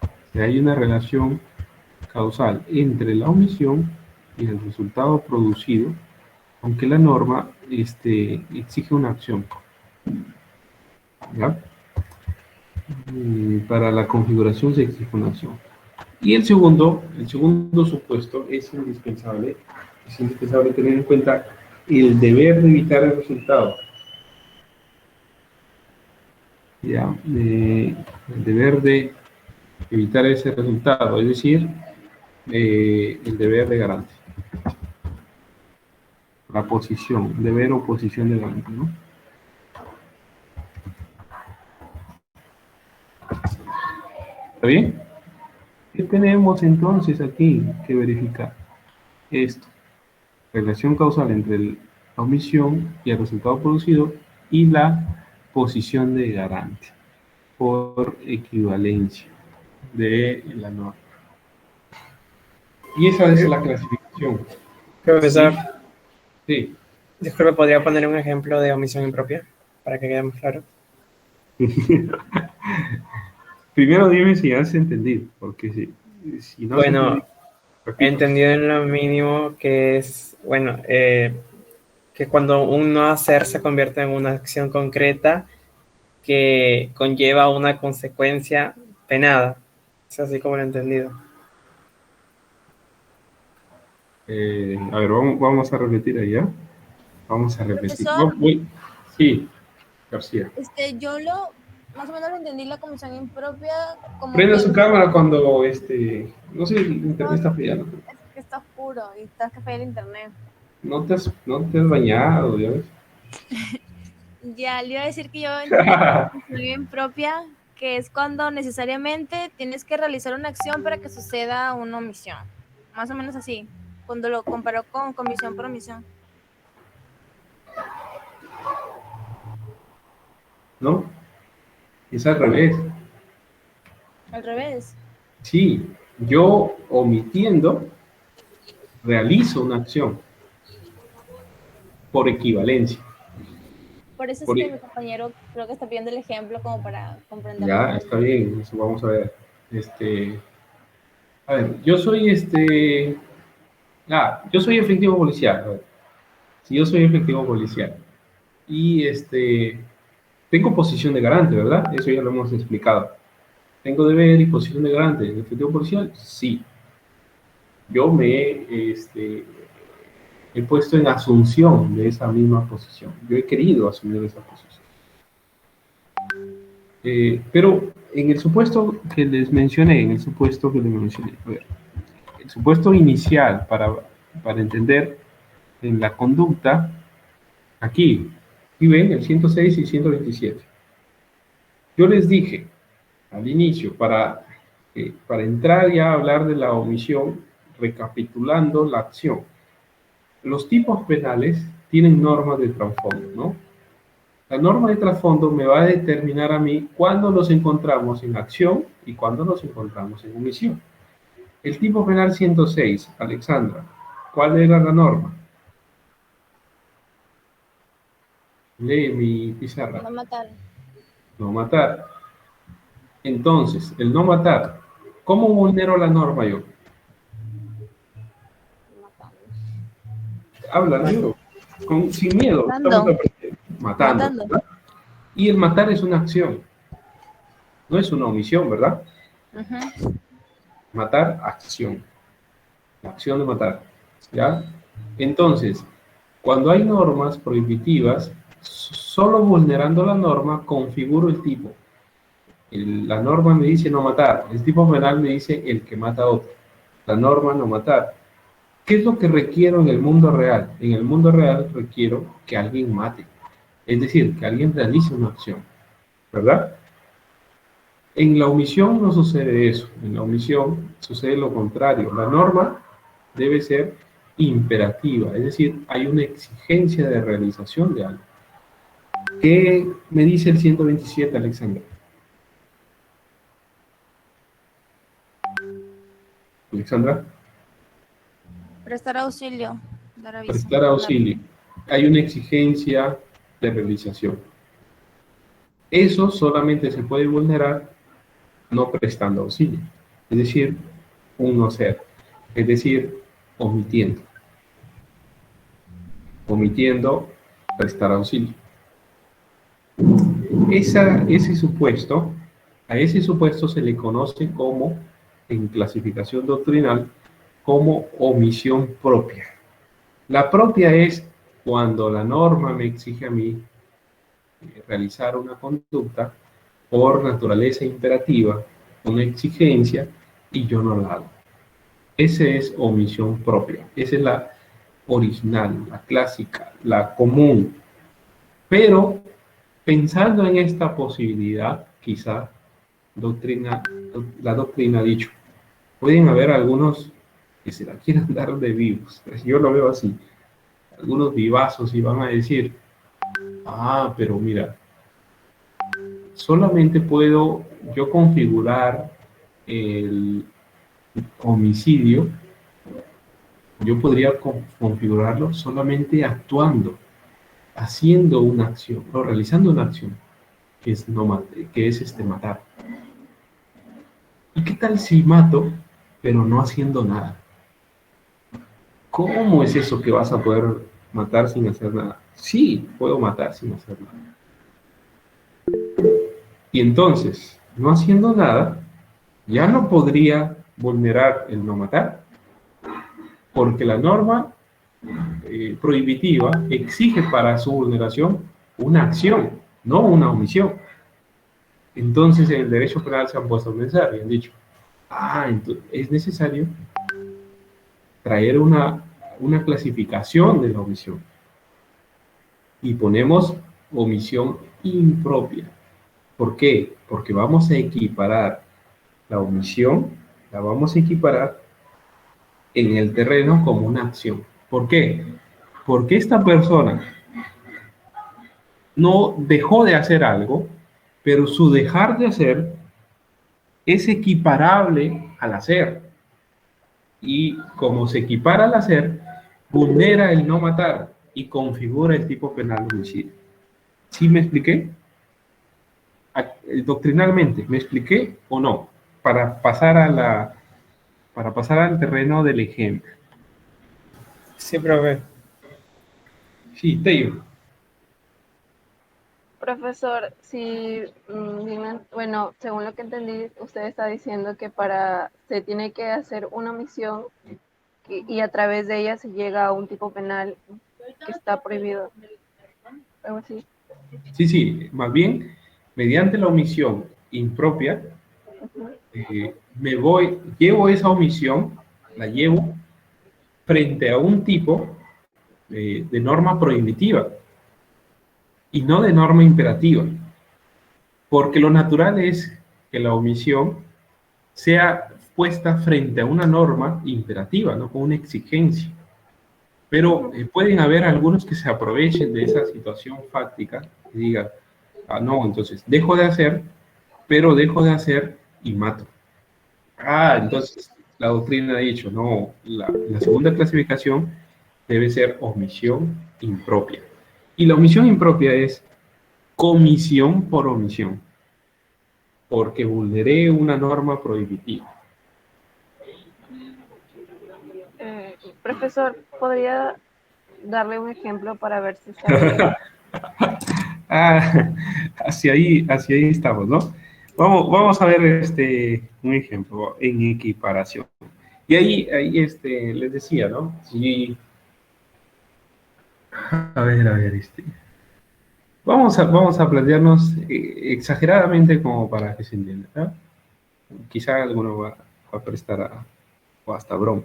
O sea, hay una relación causal entre la omisión y el resultado producido, aunque la norma exige una acción. ¿ya? Para la configuración se exige una acción. Y el segundo supuesto es indispensable tener en cuenta el deber de evitar el resultado. ¿Ya? El deber de evitar ese resultado, es decir, el deber de garante. La posición, deber o posición de garante, ¿no? ¿Está bien? ¿Qué tenemos entonces aquí que verificar? Esto, relación causal entre la omisión y el resultado producido y la posición de garante por equivalencia de la norma. Y esa es la clasificación. Profesor, Sí. disculpe, ¿podría poner un ejemplo de omisión impropia para que quede más claro? Primero dime si has entendido, porque si no has Bueno, entendido, he repito. entendido en lo mínimo que es, bueno, que cuando un no hacer se convierte en una acción concreta que conlleva una consecuencia penada. Es así como lo he entendido. A ver, vamos a repetir ahí, ¿ya? Vamos a repetir. Profesor. Sí, García. Yo más o menos lo entendí la comisión impropia como Prenda que su cámara cuando, no sé, el internet está fallando. es que está oscuro y está que falla el internet. No te has bañado, ¿ya ves? Ya, le iba a decir que yo entendí la comisión impropia, que es cuando necesariamente tienes que realizar una acción para que suceda una omisión. Más o menos así, cuando lo comparó con comisión por omisión. ¿No? Es al revés. Al revés. Sí, yo omitiendo realizo una acción por equivalencia. Por eso es Por- que mi compañero creo que está pidiendo el ejemplo como para comprender. Ya, está bien, eso vamos a ver. A ver, yo soy yo soy efectivo policial. A ver. Si yo soy efectivo policial y tengo posición de garante, ¿verdad? Eso ya lo hemos explicado. ¿Tengo deber y posición de garante en efectivo policial? Sí. Yo he puesto en asunción de esa misma posición. Yo he querido asumir esa posición. Pero en el supuesto que les mencioné, a ver, el supuesto inicial para entender en la conducta, aquí ven el 106 y 127. Yo les dije al inicio, para entrar ya a hablar de la omisión, recapitulando la acción. Los tipos penales tienen normas de trasfondo, ¿no? La norma de trasfondo me va a determinar a mí cuándo nos encontramos en acción y cuándo nos encontramos en omisión. El tipo penal 106, Alexandra, ¿cuál era la norma? Lee mi pizarra. No matar. No matar. Entonces, el no matar, ¿cómo vulnero la norma yo? Habla, amigo. Sin miedo. Matando. Matando. ¿Verdad? Y el matar es una acción. No es una omisión, ¿verdad? Matar, acción. La acción de matar. ¿Ya? Entonces, cuando hay normas prohibitivas, solo vulnerando la norma configuro el tipo. La norma me dice no matar. El tipo penal me dice el que mata a otro. La norma no matar. ¿Qué es lo que requiero en el mundo real? En el mundo real requiero que alguien mate. Es decir, que alguien realice una acción. ¿Verdad? En la omisión no sucede eso. En la omisión sucede lo contrario. La norma debe ser imperativa. Es decir, hay una exigencia de realización de algo. ¿Qué me dice el 127, Alexandra? Alexandra. Prestar auxilio. Dar aviso. Prestar auxilio. Hay una exigencia de realización. Eso solamente se puede vulnerar no prestando auxilio. Es decir, un no ser. Es decir, omitiendo. Omitiendo prestar auxilio. ese supuesto, a ese supuesto se le conoce como, en clasificación doctrinal, como omisión propia. La propia es cuando la norma me exige a mí realizar una conducta por naturaleza imperativa, una exigencia, y yo no la hago. Esa es omisión propia. Esa es la original, la clásica, la común. Pero pensando en esta posibilidad, quizá la doctrina ha dicho, pueden haber algunos que se la quieran dar de vivos. Yo lo veo así. Algunos vivazos y van a decir, pero mira, solamente puedo yo configurar el homicidio, yo podría configurarlo solamente actuando, haciendo una acción, o realizando una acción, que es matar. ¿Y qué tal si mato, pero no haciendo nada? ¿Cómo es eso que vas a poder matar sin hacer nada? Sí, puedo matar sin hacer nada. Y entonces, no haciendo nada, ya no podría vulnerar el no matar, porque la norma prohibitiva exige para su vulneración una acción, no una omisión. Entonces, en el derecho penal se han puesto a pensar y han dicho, entonces es necesario traer una clasificación de la omisión. Y ponemos omisión impropia. ¿Por qué? Porque vamos a equiparar la omisión, la vamos a equiparar en el terreno como una acción. ¿Por qué? Porque esta persona no dejó de hacer algo, pero su dejar de hacer es equiparable al hacer. Y como se equipara al hacer, vulnera el no matar y configura el tipo penal de homicidio. ¿Sí me expliqué? Doctrinalmente, ¿me expliqué o no? Para pasar al terreno del ejemplo. Sí, profe. Sí, Teyo. Profesor, bueno, según lo que entendí, usted está diciendo que se tiene que hacer una omisión y a través de ella se llega a un tipo penal que está prohibido. ¿Algo así? Sí, más bien, mediante la omisión impropia, llevo esa omisión, la llevo frente a un tipo de norma prohibitiva y no de norma imperativa, porque lo natural es que la omisión sea puesta frente a una norma imperativa, no con una exigencia. Pero pueden haber algunos que se aprovechen de esa situación fáctica y digan, no, entonces dejo de hacer, pero dejo de hacer y mato. Entonces la doctrina ha dicho, no, la segunda clasificación debe ser omisión impropia. Y la omisión impropia es comisión por omisión, porque vulneré una norma prohibitiva. Profesor, ¿podría darle un ejemplo para ver si está bien? Hacia ahí estamos, ¿no? Vamos a ver un ejemplo en equiparación. Y ahí les decía, ¿no? Sí. A ver, vamos a plantearnos exageradamente como para que se entienda, ¿no? Quizá alguno va a prestar o hasta broma.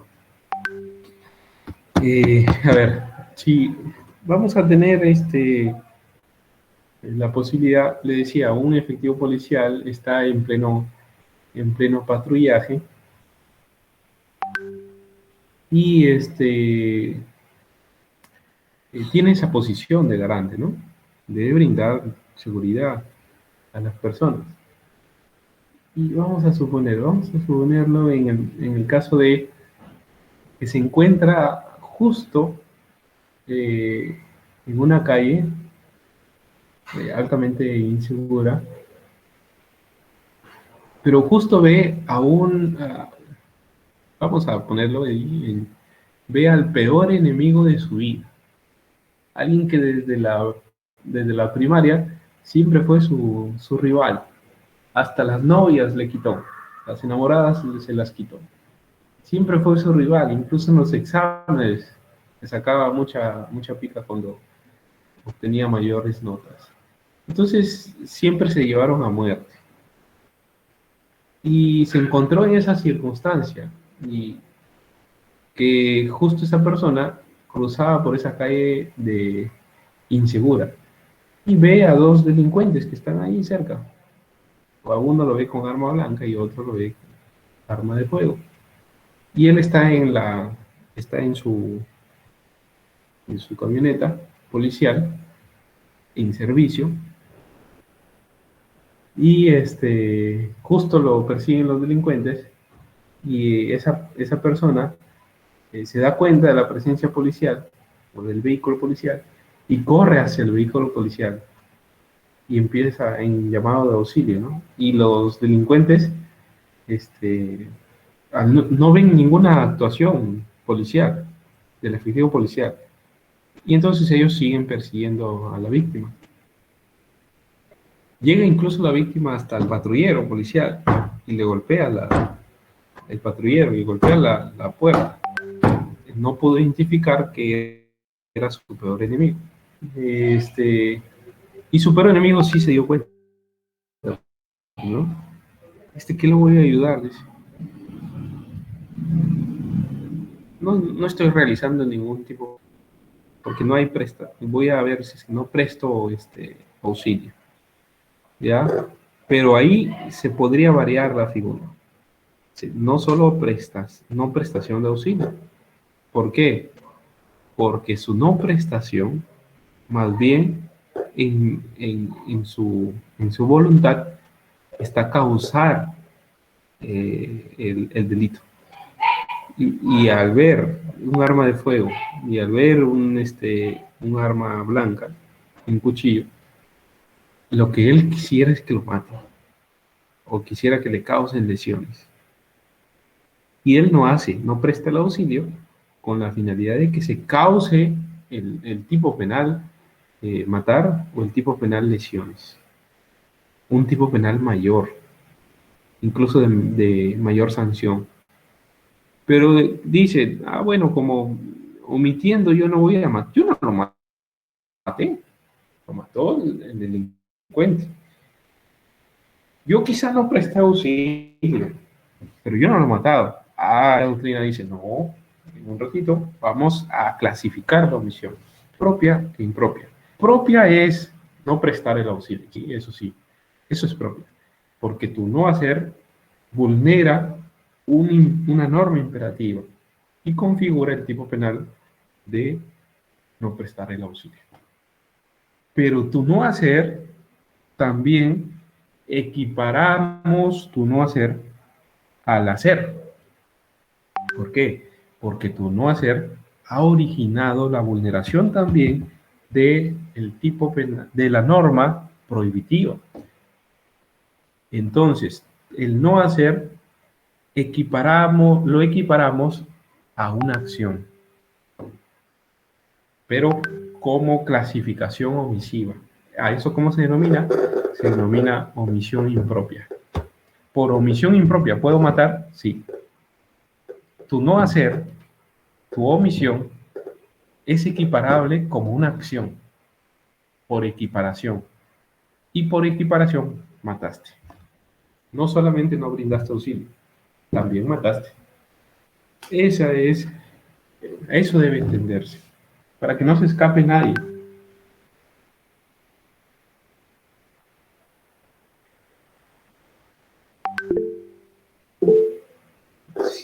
A ver, si vamos a tener la posibilidad, le decía, un efectivo policial está en pleno patrullaje y tiene esa posición de garante, ¿no? Debe brindar seguridad a las personas. Y vamos a suponerlo en el caso de que se encuentra justo en una calle altamente insegura, pero justo ve vamos a ponerlo ahí, ve al peor enemigo de su vida, alguien que desde la primaria siempre fue su rival. Hasta las novias le quitó, las enamoradas se las quitó. Siempre fue su rival, incluso en los exámenes le sacaba mucha pica cuando obtenía mayores notas. Entonces siempre se llevaron a muerte. Y se encontró en esa circunstancia, y que justo esa persona cruzaba por esa calle de insegura y ve a dos delincuentes que están ahí cerca. O a uno lo ve con arma blanca y otro lo ve con arma de fuego. Y él está en su camioneta policial en servicio, y justo lo persiguen los delincuentes, y esa persona se da cuenta de la presencia policial o del vehículo policial y corre hacia el vehículo policial y empieza en llamado de auxilio, ¿no? Y los delincuentes no ven ninguna actuación policial, del efectivo policial, y entonces ellos siguen persiguiendo a la víctima. Llega incluso la víctima hasta el patrullero policial y le golpea el patrullero y golpea la puerta. No pudo identificar que era su peor enemigo. Y su peor enemigo sí se dio cuenta, ¿no? ¿Qué le voy a ayudar? Dice. No estoy realizando ningún tipo, porque no hay presta. Voy a ver si no presto auxilio. ¿Ya? Pero ahí se podría variar la figura. No solo no prestación de auxilio. ¿Por qué? Porque su no prestación, más bien en su voluntad, está causar el delito. Y al ver un arma de fuego y al ver un arma blanca, un cuchillo, lo que él quisiera es que lo mate, o quisiera que le causen lesiones. Y él no presta el auxilio con la finalidad de que se cause el tipo penal matar, o el tipo penal lesiones. Un tipo penal mayor, incluso de mayor sanción. Pero dice, bueno, como omitiendo yo no voy a matar. Yo no lo maté, lo mató el delincuente. Yo quizá no presté auxilio, pero yo no lo he matado. La doctrina dice, no, en un ratito vamos a clasificar la omisión, propia e impropia. Propia es no prestar el auxilio, sí, eso es propia, porque tu no hacer vulnera una norma imperativa y configura el tipo penal de no prestar el auxilio. Pero tu no hacer también equiparamos tu no hacer al hacer. ¿Por qué? Porque tu no hacer ha originado la vulneración también del tipo penal, de la norma prohibitiva. Entonces, el no hacer lo equiparamos a una acción, pero como clasificación omisiva. ¿A eso cómo se denomina? Se denomina omisión impropia. Por omisión impropia, ¿puedo matar? Sí. Tu no hacer, tu omisión, es equiparable como una acción, por equiparación. Y por equiparación, mataste. No solamente no brindaste auxilio, también mataste. Eso debe entenderse, para que no se escape nadie.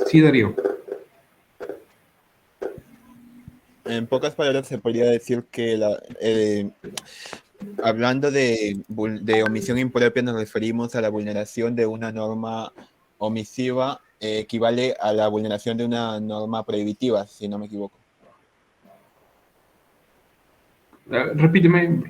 Sí, Darío. En pocas palabras se podría decir que hablando de omisión impropia nos referimos a la vulneración de una norma omisiva, equivale a la vulneración de una norma prohibitiva, si no me equivoco. Repíteme.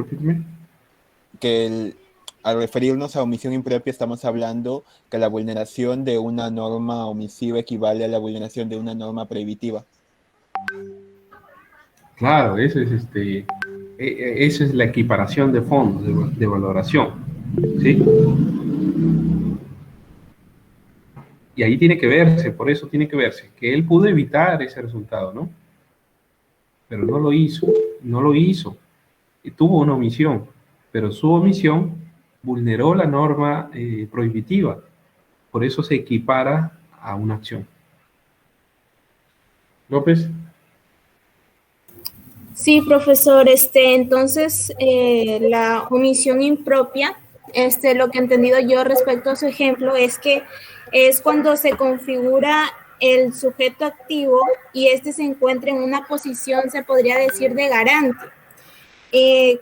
Que al referirnos a omisión impropia estamos hablando que la vulneración de una norma omisiva equivale a la vulneración de una norma prohibitiva. Claro, eso es Esa es la equiparación de fondos, de valoración, ¿sí? Y ahí tiene que verse, por eso tiene que verse, que él pudo evitar ese resultado, ¿no? Pero no lo hizo, no lo hizo. Y tuvo una omisión, pero su omisión vulneró la norma prohibitiva. Por eso se equipara a una acción. López. Sí, profesor, entonces la omisión impropia, lo que he entendido yo respecto a su ejemplo es que es cuando se configura el sujeto activo y se encuentra en una posición, se podría decir, de garante,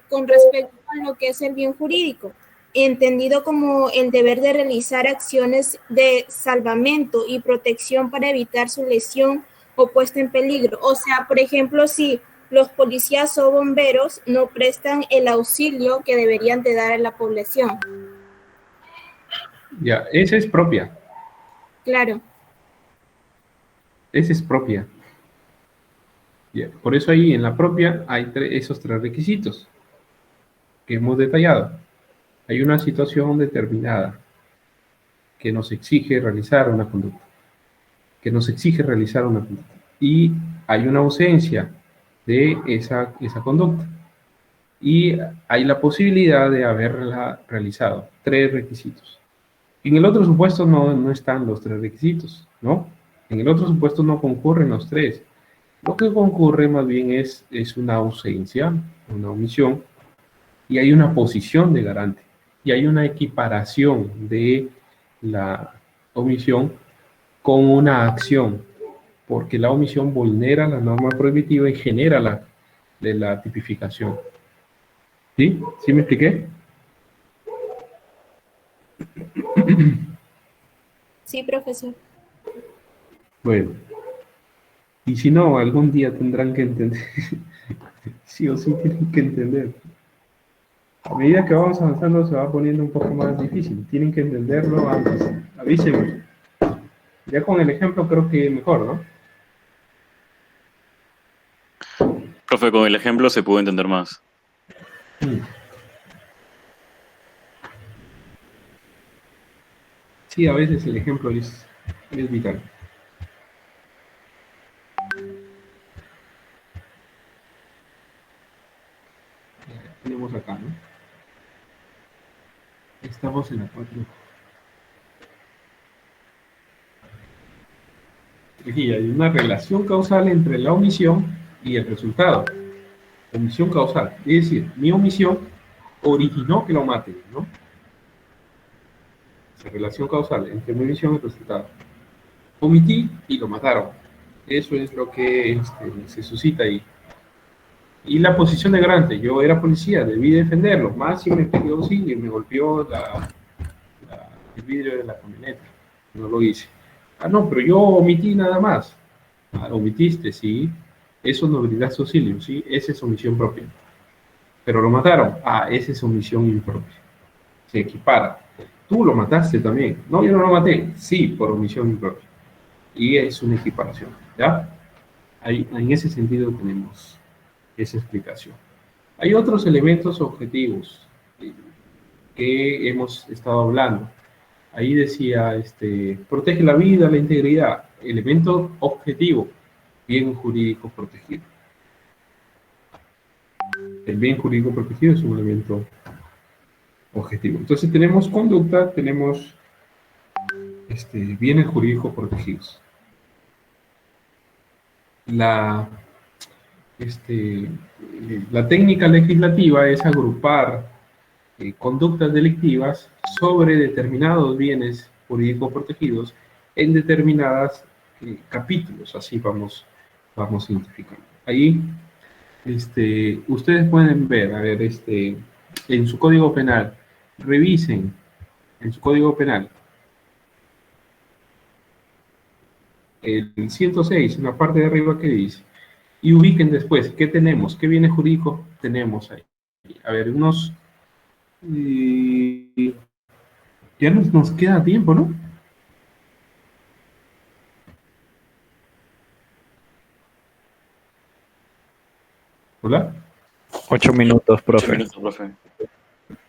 con respecto a lo que es el bien jurídico, entendido como el deber de realizar acciones de salvamento y protección para evitar su lesión o puesta en peligro. O sea, por ejemplo, si los policías o bomberos no prestan el auxilio que deberían de dar a la población. Ya, esa es propia. Claro. Esa es propia. Ya, por eso ahí en la propia hay esos tres requisitos que hemos detallado. Hay una situación determinada que nos exige realizar una conducta. Y hay una ausencia de esa conducta. Y hay la posibilidad de haberla realizado. Tres requisitos. En el otro supuesto no están los tres requisitos, ¿no? En el otro supuesto no concurren los tres. Lo que concurre más bien es una ausencia, una omisión, y hay una posición de garante. Y hay una equiparación de la omisión con una acción, porque la omisión vulnera la norma prohibitiva y genera la tipificación. ¿Sí? ¿Sí me expliqué? Sí, profesor. Bueno. Y si no, algún día tendrán que entender. Sí o sí tienen que entender. A medida que vamos avanzando se va poniendo un poco más difícil. Tienen que entenderlo antes. Avísenme. Ya con el ejemplo creo que mejor, ¿no? Profe, con el ejemplo se puede entender más. Sí, a veces el ejemplo es vital. Tenemos acá, ¿no? Estamos en la 4. Aquí hay una relación causal entre la omisión y el resultado. Omisión causal. Es decir, mi omisión originó que lo maten, ¿no? Esa relación causal entre mi omisión y el resultado. Omití y lo mataron. Eso es lo que se suscita ahí. Y la posición de garante. Yo era policía, debí defenderlo. Más si me pidió auxilio y me golpeó el vidrio de la camioneta. No lo hice. Ah, no, pero yo omití nada más. Ah, omitiste, sí. Eso no brindaste auxilio, sí. Esa es omisión propia. Pero lo mataron. Ah, esa es omisión impropia. Se equipara. Tú lo mataste también. No, yo no lo maté. Sí, por omisión impropia. Y es una equiparación, ¿ya? Ahí, en ese sentido tenemos esa explicación. Hay otros elementos objetivos que hemos estado hablando. Ahí decía, protege la vida, la integridad, elemento objetivo, bien jurídico protegido. El bien jurídico protegido es un elemento objetivo. Entonces tenemos conducta, tenemos bienes jurídicos protegidos. La técnica legislativa es agrupar conductas delictivas sobre determinados bienes jurídicos protegidos en determinadas capítulos, así vamos identificando. Ahí ustedes pueden ver, a ver, en su código penal, revisen en su código penal el 106, en la parte de arriba que dice, y ubiquen después, ¿qué tenemos? ¿Qué bienes jurídicos tenemos ahí? A ver, ya nos queda tiempo, ¿no? ¿Hola? 8 minutos, profe. 8 minutos, profe.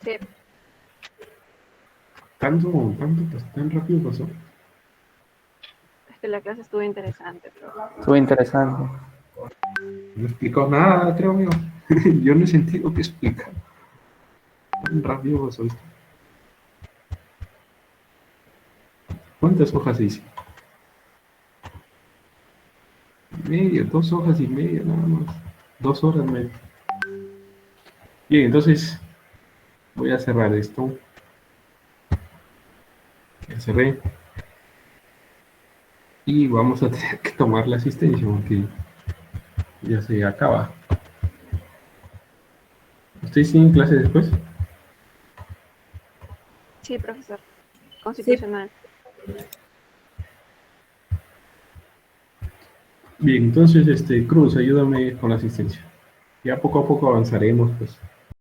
Sí. Tan rápido pasó. Es que la clase estuvo interesante, pero... Estuvo interesante. No explicó nada, creo yo. Yo no he sentido que explica. Tan rápido pasó esto. ¿Cuántas hojas hice? Media, 2 hojas y media nada más. 2 horas media. Bien, entonces voy a cerrar esto. Ya cerré. Y vamos a tener que tomar la asistencia porque ya se acaba. ¿Ustedes tienen clase después? Sí, profesor. Constitucional. Bien, entonces, Cruz, ayúdame con la asistencia. Ya poco a poco avanzaremos, pues.